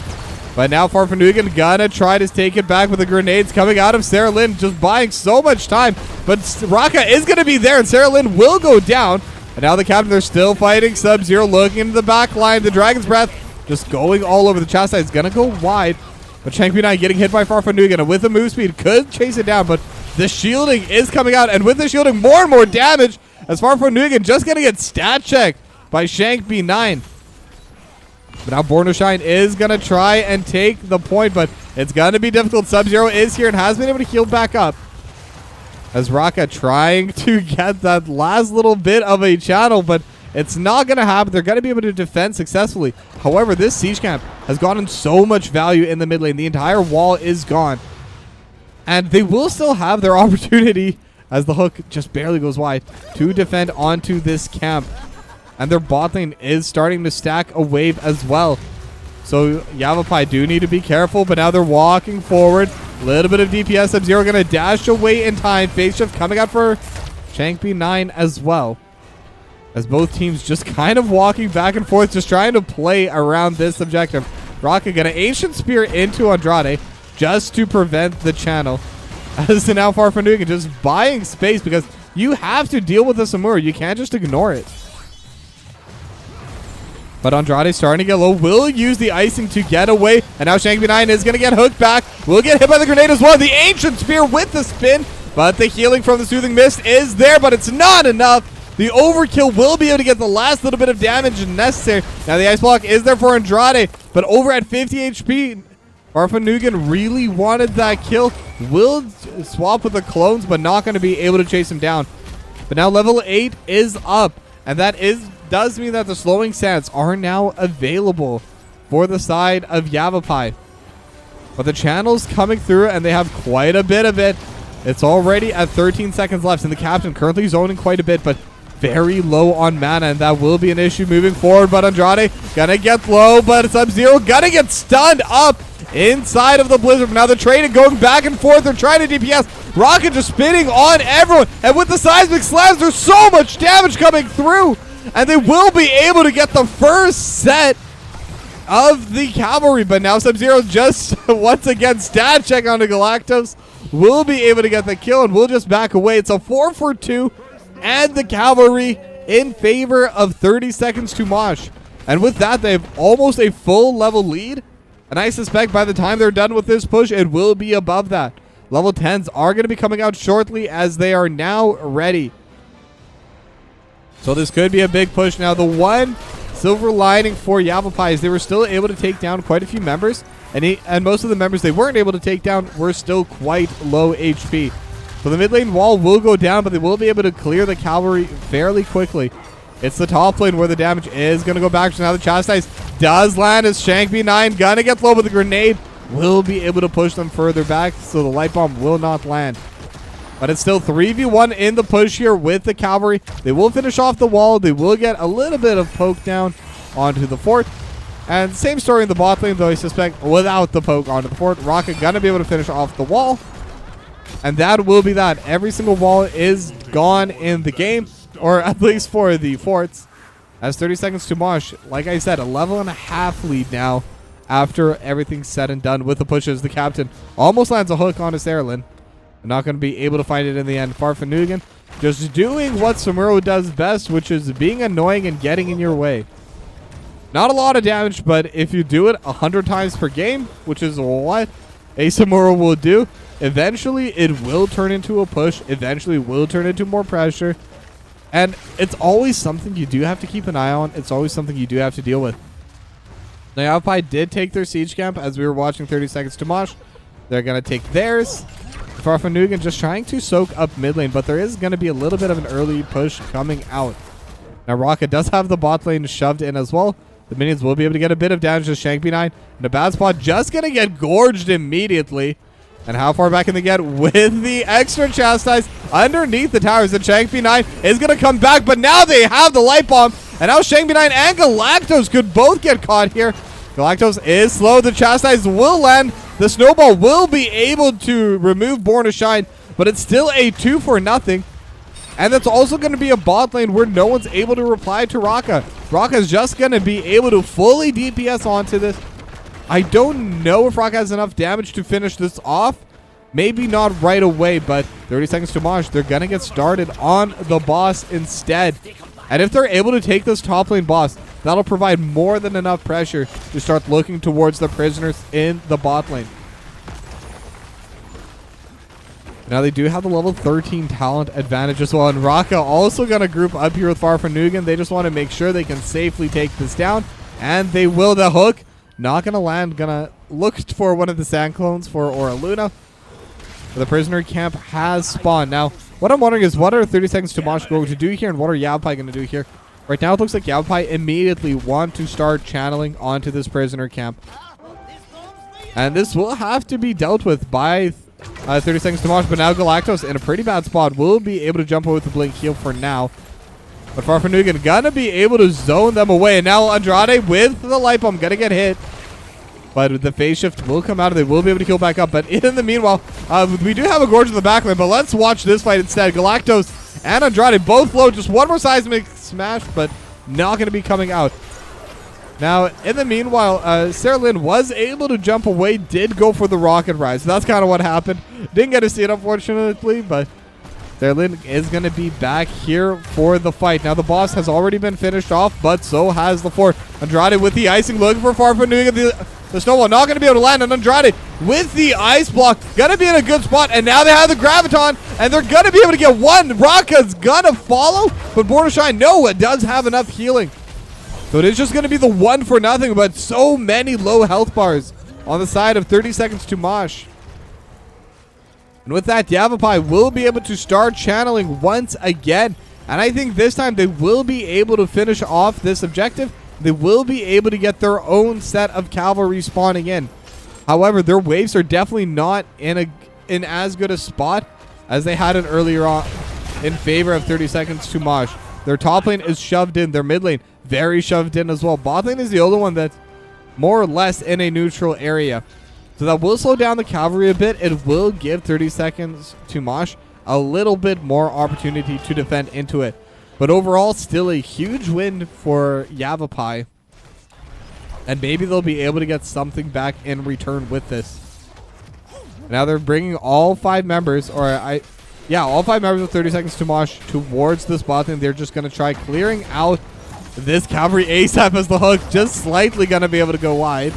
But now Farfanugan gonna try to take it back with the grenades coming out of Sarah Lynn, just buying so much time. But Raka is gonna be there, and Sarah Lynn will go down. And now the captain, they're still fighting. Sub-Zero looking into the back line. The Dragon's Breath just going all over. The Chastise is gonna go wide. But Shankpy9 getting hit by Farfanugan, and with the move speed could chase it down. But the shielding is coming out, and with the shielding, more and more damage as Farfanugan just gonna get stat checked by Shankpy9. But now Born to Shine is going to try and take the point, but it's going to be difficult. Sub-Zero is here and has been able to heal back up. As Raka trying to get that last little bit of a channel, but It's not going to happen. They're going to be able to defend successfully. However, this siege camp has gotten so much value in the mid lane. The entire wall is gone. And they will still have their opportunity, as the hook just barely goes wide, to defend onto this camp. And their bot lane is starting to stack a wave as well. So Yavapai do need to be careful, but now they're walking forward. A little bit of DPS. Sub-Zero going to dash away in time. Phase shift coming out for Shankby9 as well. As both teams just kind of walking back and forth, just trying to play around this objective. Rocket going to Ancient Spear into Andrade just to prevent the channel. As to now Farfanugan just buying space because you have to deal with the Samuro. You can't just ignore it. But Andrade starting to get low. Will use the icing to get away. And now Shankby9 is going to get hooked back. Will get hit by the grenade as well. The Ancient Spear with the spin. But the healing from the Soothing Mist is there, but it's not enough. The overkill will be able to get the last little bit of damage necessary. Now the ice block is there for Andrade, but over at 50 HP, Farfanugan really wanted that kill. Will swap with the clones, but not going to be able to chase him down. But now level 8 is up, and that does mean that the slowing sands are now available for the side of Yavapai. But the channel's coming through, and they have quite a bit of it. It's already at 13 seconds left, and the captain currently zoning quite a bit, but very low on mana, and that will be an issue moving forward. But Andrade gonna get low, but Sub-Zero gonna get stunned up inside of the Blizzard. Now the trade going back and forth. They're trying to DPS. Rocket just spinning on everyone, and with the seismic slams, there's so much damage coming through, and they will be able to get the first set of the cavalry. But now Sub-Zero just once again stat check onto Galactus. Will be able to get the kill, and we'll just back away. It's a 4 for 2. And the cavalry in favor of 30 seconds to Mosh. And with that, they have almost a full level lead. And I suspect by the time they're done with this push, it will be above that. Level 10s are going to be coming out shortly, as they are now ready. So this could be a big push. Now, the one silver lining for Yavapai is they were still able to take down quite a few members. And most of the members they weren't able to take down were still quite low HP. So the mid lane wall will go down, but they will be able to clear the cavalry fairly quickly. It's the top lane where the damage is going to go back. So now the Chastise does land as Shankby9 going to get low, but the grenade will be able to push them further back, so the light bomb will not land. But it's still 3v1 in the push here with the cavalry. They will finish off the wall. They will get a little bit of poke down onto the fort. And same story in the bot lane, though I suspect without the poke onto the fort. Rocket going to be able to finish off the wall. And that will be that. Every single wall is gone in the game, or at least for the forts. As 30 seconds to Mosh. Like I said, a level and a half lead now after everything's said and done with the pushes. The captain almost lands a hook on his Erlin. Not going to be able to find it in the end. Farfanugan just doing what Samuro does best, which is being annoying and getting in your way. Not a lot of damage, but if you do it 100 times per game, which is what a Samuro will do, eventually it will turn into a push. Eventually will turn into more pressure. And it's always something you do have to keep an eye on. It's always something you do have to deal with. Now, Yavapai did take their siege camp as we were watching 30 seconds to Mosh. They're going to take theirs. Farfanugan just trying to soak up mid lane, but there is going to be a little bit of an early push coming out. Now, Rocket does have the bot lane shoved in as well. The minions will be able to get a bit of damage to Shankby9. And a bad spot just going to get gorged immediately. And how far back can they get with the extra chastise underneath the towers? And Shankby9 is going to come back, but now they have the light bomb. And now Shankby9 and Galactus could both get caught here. Galactus is slow. The chastise will land. The snowball will be able to remove Born to Shine, but it's still a 2-0. And that's also going to be a bot lane where no one's able to reply to Raka. Raka's just going to be able to fully DPS onto this. I don't know if Raka has enough damage to finish this off. Maybe not right away, but 30 seconds to Mosh. They're going to get started on the boss instead. And if they're able to take this top lane boss, that'll provide more than enough pressure to start looking towards the prisoners in the bot lane. Now they do have the level 13 talent advantage as well. And Raka also going to group up here with Farfanugan. They just want to make sure they can safely take this down. And they will. The hook not going to land. Going to look for one of the sand clones for Aura Luna. The prisoner camp has spawned. Now, what I'm wondering is what are 30 seconds to Mosh going to do here, and what are Yavapai going to do here? Right now, it looks like Yavapai immediately want to start channeling onto this prisoner camp. And this will have to be dealt with by 30 seconds to Mosh. But now Galactos in a pretty bad spot will be able to jump away with the blink heal for now. But Farfanugan gonna be able to zone them away. And now Andrade with the light bomb gonna get hit. But the phase shift will come out and they will be able to heal back up. But in the meanwhile, we do have a Gorge in the backline. But let's watch this fight instead. Galactos and Andrade both low. Just one more seismic smash, but not going to be coming out. Now, in the meanwhile, Sarah Lynn was able to jump away, did go for the rocket rise. So that's kind of what happened. Didn't get to see it, unfortunately, but Sarah Lynn is going to be back here for the fight. Now, the boss has already been finished off, but so has the fort. Andrade with the icing, looking for Farfanugan. The snowball not going to be able to land on Andrade with the ice block. Going to be in a good spot. And now they have the Graviton. And they're going to be able to get one. Raka's going to follow. But Born to Shine, no, it does have enough healing. So it is just going to be the 1 for nothing. But so many low health bars on the side of 30 seconds to Mosh. And with that, Yavapai will be able to start channeling once again. And I think this time they will be able to finish off this objective. They will be able to get their own set of cavalry spawning in. However, their waves are definitely not in as good a spot as they had it earlier on in favor of 30 seconds to Mosh. Their top lane is shoved in. Their mid lane very shoved in as well. Bot lane is the only one that's more or less in a neutral area. So that will slow down the cavalry a bit. It will give 30 seconds to Mosh a little bit more opportunity to defend into it. But overall, still a huge win for Yavapai. And maybe they'll be able to get something back in return with this. Now they're bringing all 5 members, all 5 members of 30 seconds to Mosh towards this bot lane. They're just going to try clearing out this cavalry ASAP as the hook just slightly going to be able to go wide.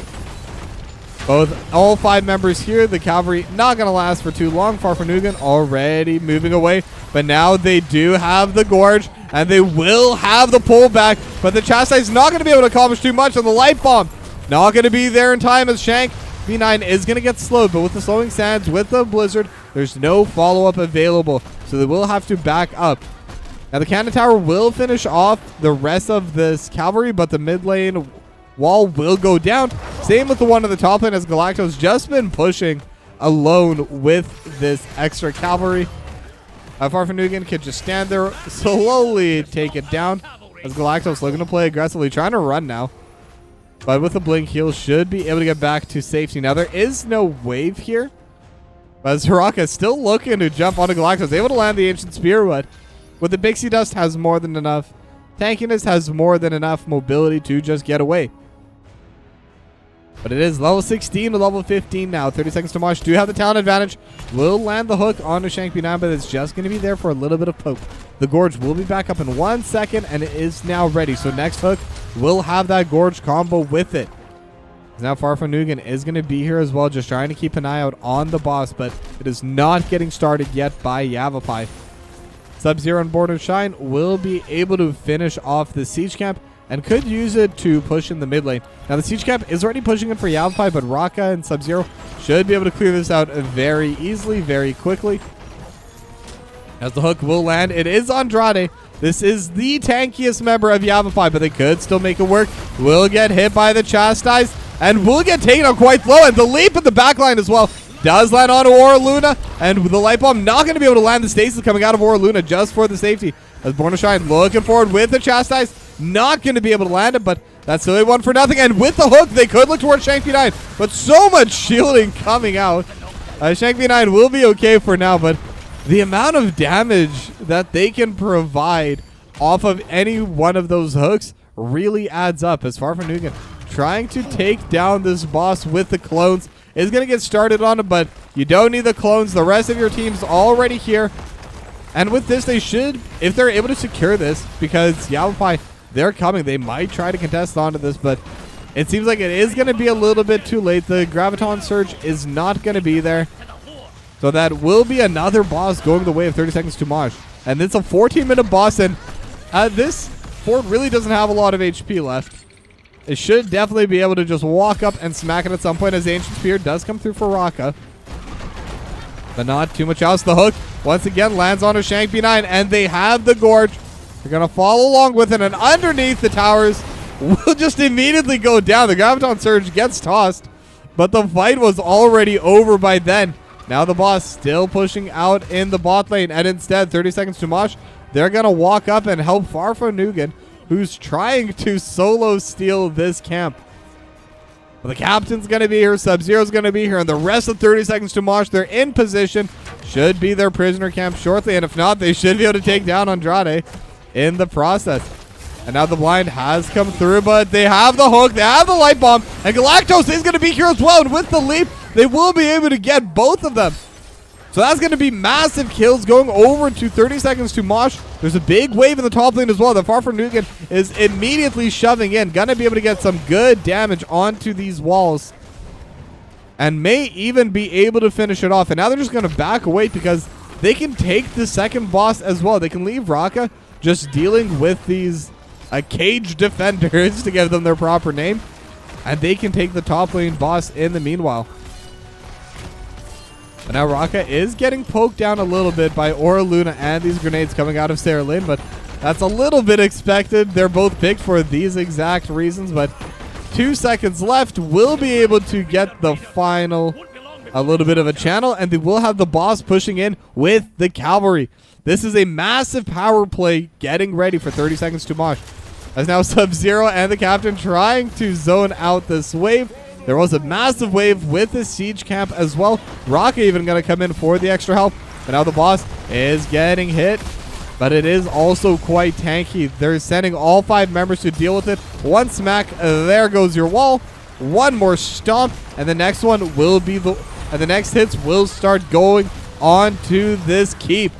All 5 members here. The cavalry not going to last for too long. Farfanugan already moving away. But now they do have the Gorge. And they will have the pullback. But the Chastise is not going to be able to accomplish too much on the Light Bomb. Not going to be there in time as Shank V9 is going to get slowed. But with the slowing sands, with the Blizzard, there's no follow-up available. So they will have to back up. Now the Cannon Tower will finish off the rest of this cavalry. But the mid lane wall will go down. Same with the one on the top lane as Galactos just been pushing alone with this extra cavalry. Farfanugan can just stand there, slowly take it down as Galactos looking to play aggressively, trying to run now. But with the blink heal, should be able to get back to safety. Now there is no wave here, but Zaraka is still looking to jump onto Galactos, able to land the Ancient Spear, but with the Pixie Dust has more than enough tankiness, has more than enough mobility to just get away. But it is level 16 to level 15 now. 30 seconds to Mosh. Do have the talent advantage. Will land the hook onto Shank B9, but it's just going to be there for a little bit of poke. The Gorge will be back up in 1 second, and it is now ready. So next hook will have that Gorge combo with it. Now Farfanugan is going to be here as well, just trying to keep an eye out on the boss, but it is not getting started yet by Yavapai. Sub-Zero and Born to Shine will be able to finish off the siege camp and could use it to push in the mid lane. Now the siege camp is already pushing in for Yavapai, but Raka and Sub-Zero should be able to clear this out very easily, very quickly. As the hook will land, it is Andrade. This is the tankiest member of Yavapai, but they could still make it work. Will get hit by the Chastise and will get taken on quite low. And the leap at the backline as well does land on Aura Luna, and the Light Bomb not going to be able to land the stasis coming out of Aura Luna just for the safety. As Born to Shine looking forward with the Chastise, not going to be able to land it, but that's still a 1 for nothing. And with the hook, they could look towards Shank V9, but so much shielding coming out. Shank V9 will be okay for now, but the amount of damage that they can provide off of any one of those hooks really adds up. As Farfanugan trying to take down this boss with the clones is going to get started on it, but you don't need the clones. The rest of your team's already here. And with this, they should, if they're able to secure this, because Yavapai, they're coming. They might try to contest onto this, but it seems like it is going to be a little bit too late. The Graviton Surge is not going to be there. So that will be another boss going the way of 30 seconds to Mosh. And it's a 14-minute boss, and this fort really doesn't have a lot of HP left. It should definitely be able to just walk up and smack it at some point, as the Ancient Spear does come through for Raka. But not too much else. The hook, once again, lands on a Shank B9, and they have the Gorge. They're going to follow along with it, and underneath the towers will just immediately go down. The Graviton Surge gets tossed, but the fight was already over by then. Now the boss still pushing out in the bot lane, and instead, 30 seconds to Mosh, they're going to walk up and help Farfanugan, who's trying to solo steal this camp. But the captain's going to be here, Sub-Zero's going to be here, and the rest of 30 seconds to Mosh, they're in position. Should be their prisoner camp shortly, and if not, they should be able to take down Andrade in the process. And now the blind has come through, but they have the hook, they have the light bomb, and Galactos is going to be here as well, and with the leap, they will be able to get both of them. So that's going to be massive kills going over to 30 seconds to Mosh. There's a big wave in the top lane as well. The Farfanugan is immediately shoving in. Going to be able to get some good damage onto these walls. And may even be able to finish it off. And now they're just going to back away because they can take the second boss as well. They can leave Raka just dealing with these cage defenders to give them their proper name. And they can take the top lane boss in the meanwhile. But now Raka is getting poked down a little bit by Aura Luna and these grenades coming out of Sarah Lynn, but that's a little bit expected. They're both picked for these exact reasons, but 2 seconds left. Will be able to get the final, a little bit of a channel, and they will have the boss pushing in with the cavalry. This is a massive power play getting ready for 30 seconds to Mosh. As now Sub-Zero and the captain trying to zone out this wave. There was a massive wave with the siege camp as well. Raka even going to come in for the extra help. But now the boss is getting hit. But it is also quite tanky. They're sending all 5 members to deal with it. One smack. There goes your wall. One more stomp. And the next one will be the... And the next hits will start going on to this keep.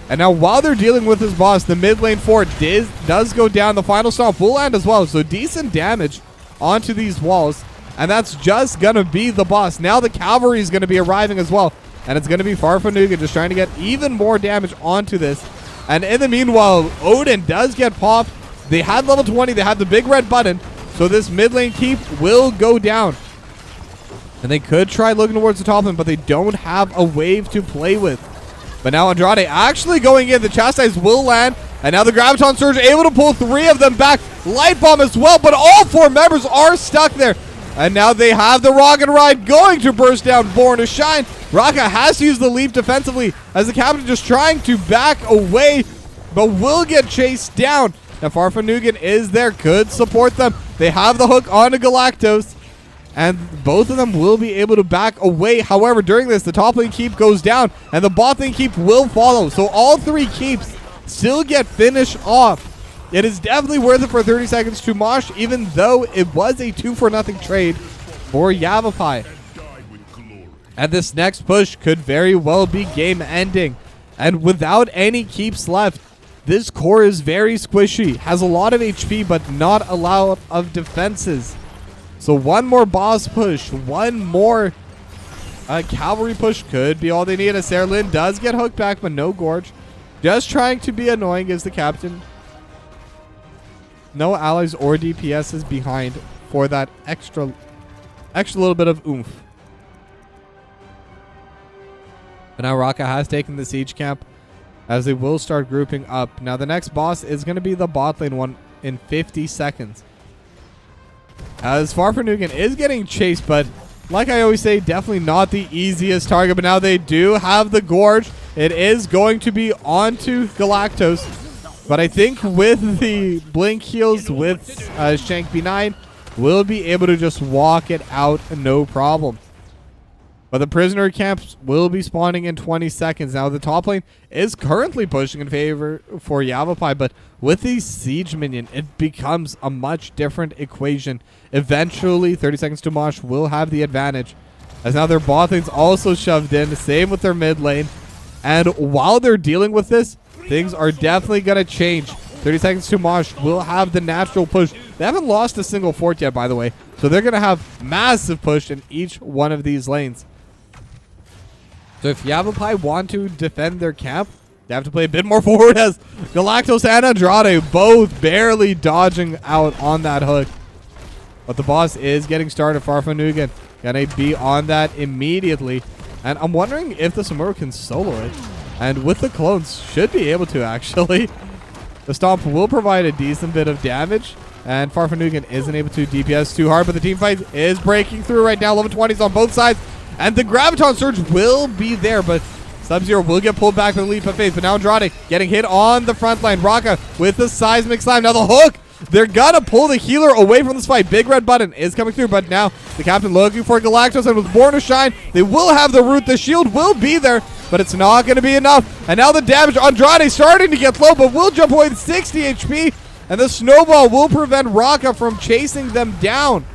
And now while they're dealing with this boss, the mid lane fort does go down. The final stomp will land as well. So decent damage onto these walls. And that's just going to be the boss. Now the cavalry is going to be arriving as well. And it's going to be Farfanugan just trying to get even more damage onto this. And in the meanwhile, Odin does get popped. They had level 20. They had the big red button. So this mid lane keep will go down. And they could try looking towards the top lane, but they don't have a wave to play with. But now Andrade actually going in. The Chastise will land. And now the Graviton Surge able to pull 3 of them back. Light Bomb as well, but all 4 members are stuck there. And now they have the Rocket Ride going to burst down Born to Shine. Raka has to use the leap defensively as the captain just trying to back away, but will get chased down. Now Farfanugan is there, could support them. They have the hook onto Galactos, and both of them will be able to back away. However, during this, the top lane keep goes down, and the bot lane keep will follow. So all 3 keeps still get finished off. It is definitely worth it for 30 seconds to Mosh, even though it was a 2-for-0 trade for Yavapai. And this next push could very well be game ending. And without any keeps left, this core is very squishy. Has a lot of HP, but not a lot of defenses. So one more boss push, one more cavalry push could be all they need. As Sarah Lynn does get hooked back, but no Gorge. Just trying to be annoying as the captain. No allies or DPSs behind for that extra little bit of oomph. But now Raka has taken the siege camp as they will start grouping up. Now the next boss is going to be the bot lane one in 50 seconds. As Farfanugan is getting chased, but like I always say, definitely not the easiest target. But now they do have the Gorge. It is going to be onto Galactos. But I think with the Blink heals with Shank B9, we'll be able to just walk it out no problem. But the prisoner camps will be spawning in 20 seconds. Now the top lane is currently pushing in favor for Yavapai, but with the siege minion, it becomes a much different equation. Eventually, 30 seconds to Mosh will have the advantage. As now their bot lane's also shoved in, same with their mid lane. And while they're dealing with this, things are definitely going to change. 30 seconds to Mosh will have the natural push. They haven't lost a single fort yet, by the way. So they're going to have massive push in each one of these lanes. So if Yavapai want to defend their camp, they have to play a bit more forward as Galactos and Andrade both barely dodging out on that hook. But the boss is getting started. Farfanugan going to be on that immediately. And I'm wondering if the Samuro can solo it. And with the clones, should be able to actually. The stomp will provide a decent bit of damage, and Farfanugan isn't able to DPS too hard, but the team fight is breaking through right now. Level 20s on both sides, and the Graviton Surge will be there, but Sub-Zero will get pulled back with a leap of faith. But now Andrade getting hit on the front line. Raka with the Seismic Slam. Now the hook. They're gonna pull the healer away from this fight. Big red button is coming through, but now the captain looking for Galactus, and with Born to Shine, they will have the root. The shield will be there, but it's not gonna be enough. And now the damage. Andrade starting to get low, but will jump away with 60 HP, and the snowball will prevent Raka from chasing them down.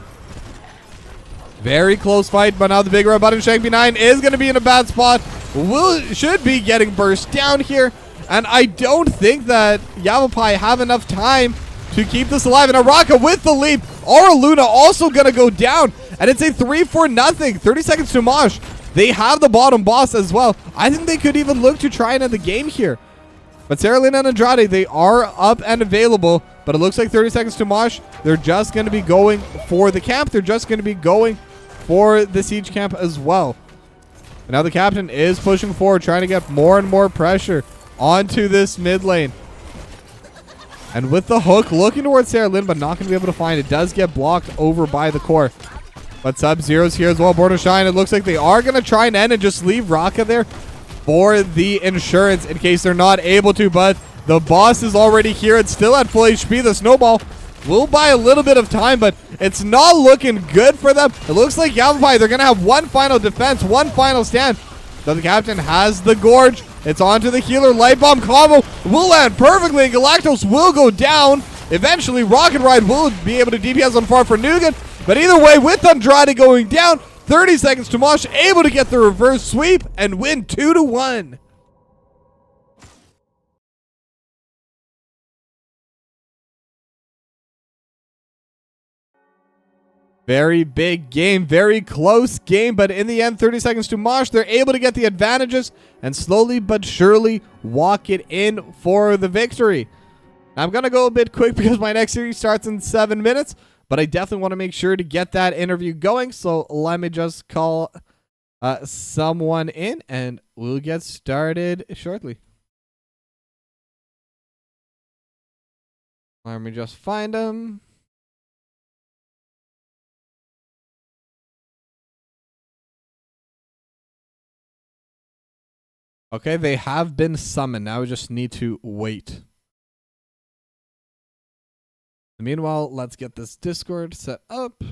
Very close fight, but now the big red button. Shank 9 is gonna be in a bad spot. Should be getting burst down here, and I don't think that Yavapai have enough time to keep this alive. And Araka with the leap. Aura Luna also gonna go down, and it's a 3-4-0. 30 seconds to Mosh. They have the bottom boss as well. I think they could even look to try and end the game here. But Sarah Lynn and Andrade, they are up and available, but it looks like 30 seconds to Mosh. They're just gonna be going for the camp. They're just gonna be going for the siege camp as well. And now the captain is pushing forward, trying to get more and more pressure onto this mid lane. And with the hook, looking towards Sarah Lynn, but not going to be able to find it. Does get blocked over by the core. But Sub-Zero's here as well. Born to Shine. It looks like they are going to try and end and just leave Raka there for the insurance in case they're not able to. But the boss is already here. It's still at full HP. The snowball will buy a little bit of time, but it's not looking good for them. It looks like Yavapai, they're going to have one final defense, one final stand. Though the captain has the Gorge. It's onto the healer. Light Bomb combo will land perfectly, and Galactus will go down. Eventually, Rocket Ride will be able to DPS on Farfanugan. But either way, with Andrade going down, 30 seconds to Mosh, able to get the reverse sweep and win 2-1. Very big game, very close game, but in the end, 30 seconds to Mosh. They're able to get the advantages and slowly but surely walk it in for the victory. I'm going to go a bit quick because my next series starts in 7 minutes, but I definitely want to make sure to get that interview going. So let me just call someone in and we'll get started shortly. Let me just find them. Okay, they have been summoned. Now we just need to wait. Meanwhile, let's get this Discord set up.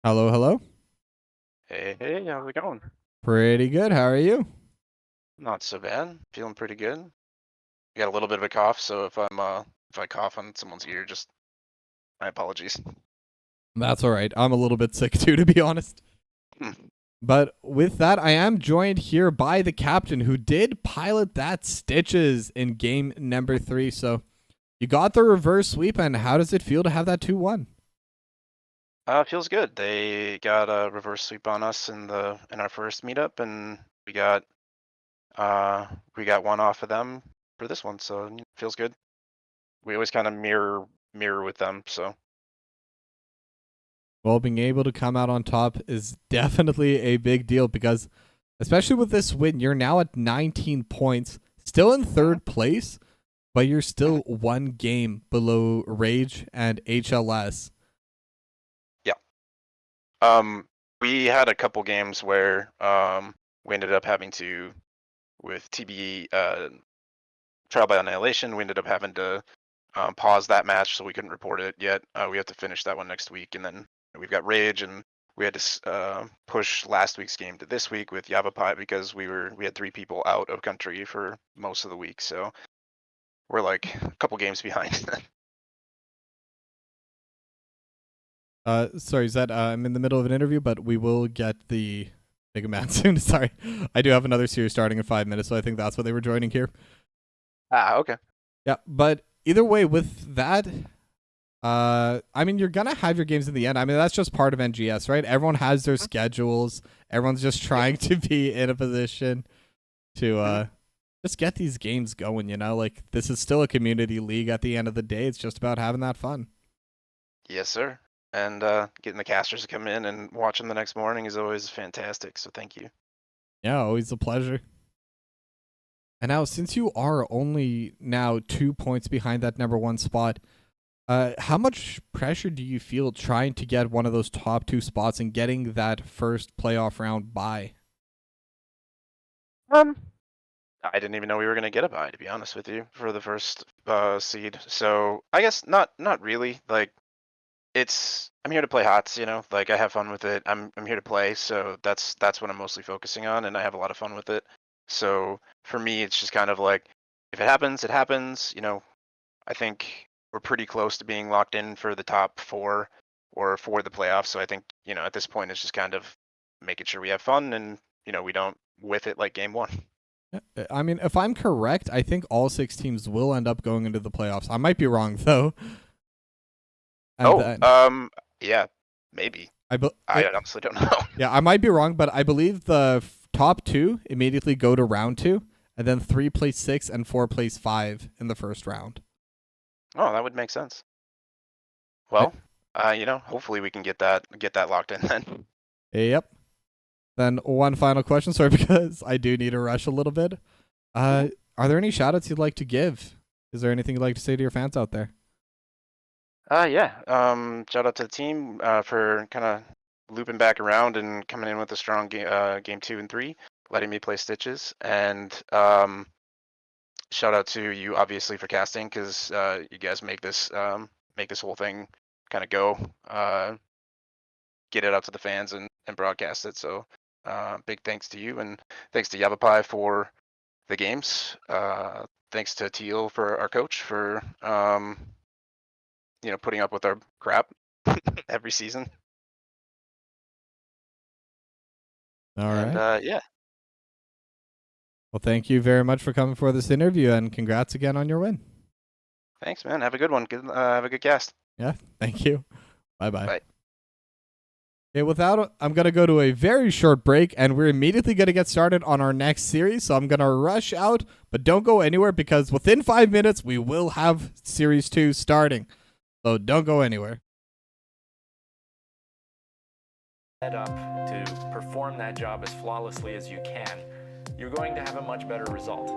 Hello, hello. Hey, how's it going? Pretty good. How are you? Not so bad. Feeling pretty good. I got a little bit of a cough, so if I cough on someone's ear, just my apologies. That's all right. I'm a little bit sick too, to be honest. But with that, I am joined here by the captain who did pilot that Stitches in game number 3. So you got the reverse sweep, and how does it feel to have that 2-1? Feels good. They got a reverse sweep on us in our first meetup, and we got one off of them for this one, so it feels good. We always kind of mirror with them, so. Well, being able to come out on top is definitely a big deal because, especially with this win, you're now at 19 points, still in 3rd place, but you're still 1 game below Rage and HLS. Yeah. We had a couple games where we ended up having to, with TB Trial by Annihilation, we ended up having to pause that match, so we couldn't report it yet. We have to finish that one next week, and then we've got Rage, and we had to push last week's game to this week with Yavapai because we had 3 people out of country for most of the week, so we're like a couple games behind. Sorry, Zed, I'm in the middle of an interview, but we will get the Mega Man soon. Sorry, I do have another series starting in 5 minutes, so I think that's what they were joining here. Okay. Yeah, but either way, with that, I mean, you're gonna have your games in the end. I mean, that's just part of NGS, right? Everyone has their schedules. Everyone's just trying to be in a position to just get these games going, you know? Like, this is still a community league at the end of the day. It's just about having that fun. Yes, sir. And getting the casters to come in and watch them the next morning is always fantastic, so thank you. Yeah, always a pleasure. And now, since you are only now 2 points behind that number 1 spot, how much pressure do you feel trying to get one of those top 2 spots and getting that first playoff round bye? I didn't even know we were gonna get a bye, to be honest with you, for the first seed. So I guess not really. Like I'm here to play HOTS, you know. Like I have fun with it. I'm here to play, so that's what I'm mostly focusing on, and I have a lot of fun with it. So for me, it's just kind of like if it happens, it happens. You know, I think we're pretty close to being locked in for the top 4 or for the playoffs. So I think at this point, it's just kind of making sure we have fun and we don't whiff it like game 1. I mean, if I'm correct, I think all 6 teams will end up going into the playoffs. I might be wrong though. And then Yeah, maybe. I I honestly don't know. yeah, I might be wrong, but I believe the top 2 immediately go to round 2, and then 3 plays 6 and 4 plays 5 in the first round. Oh, that would make sense. I- Well, hopefully we can get that locked in then. Yep. Then one final question, sorry, because I do need to rush a little bit. Are there any shoutouts you'd like to give? Is there anything you'd like to say to your fans out there? Yeah. Shout out to the team for kind of looping back around and coming in with a strong game 2 and 3, letting me play Stitches, and shout out to you obviously for casting because you guys make this whole thing kind of go. Get it out to the fans and broadcast it. So big thanks to you, and thanks to Yavapai for the games. Thanks to Teal for our coach for putting up with our crap every season. All And right. yeah, Well, thank you very much for coming for this interview, and congrats again on your win. thanks, man. Have a good one. Have a good cast. Yeah, thank you. Bye-bye. Bye. Okay, I'm going to go to a very short break, and we're immediately going to get started on our next series. So I'm going to rush out, but don't go anywhere because within 5 minutes, we will have Series 2 starting. So don't go anywhere. Set up to perform that job as flawlessly as you can, you're going to have a much better result.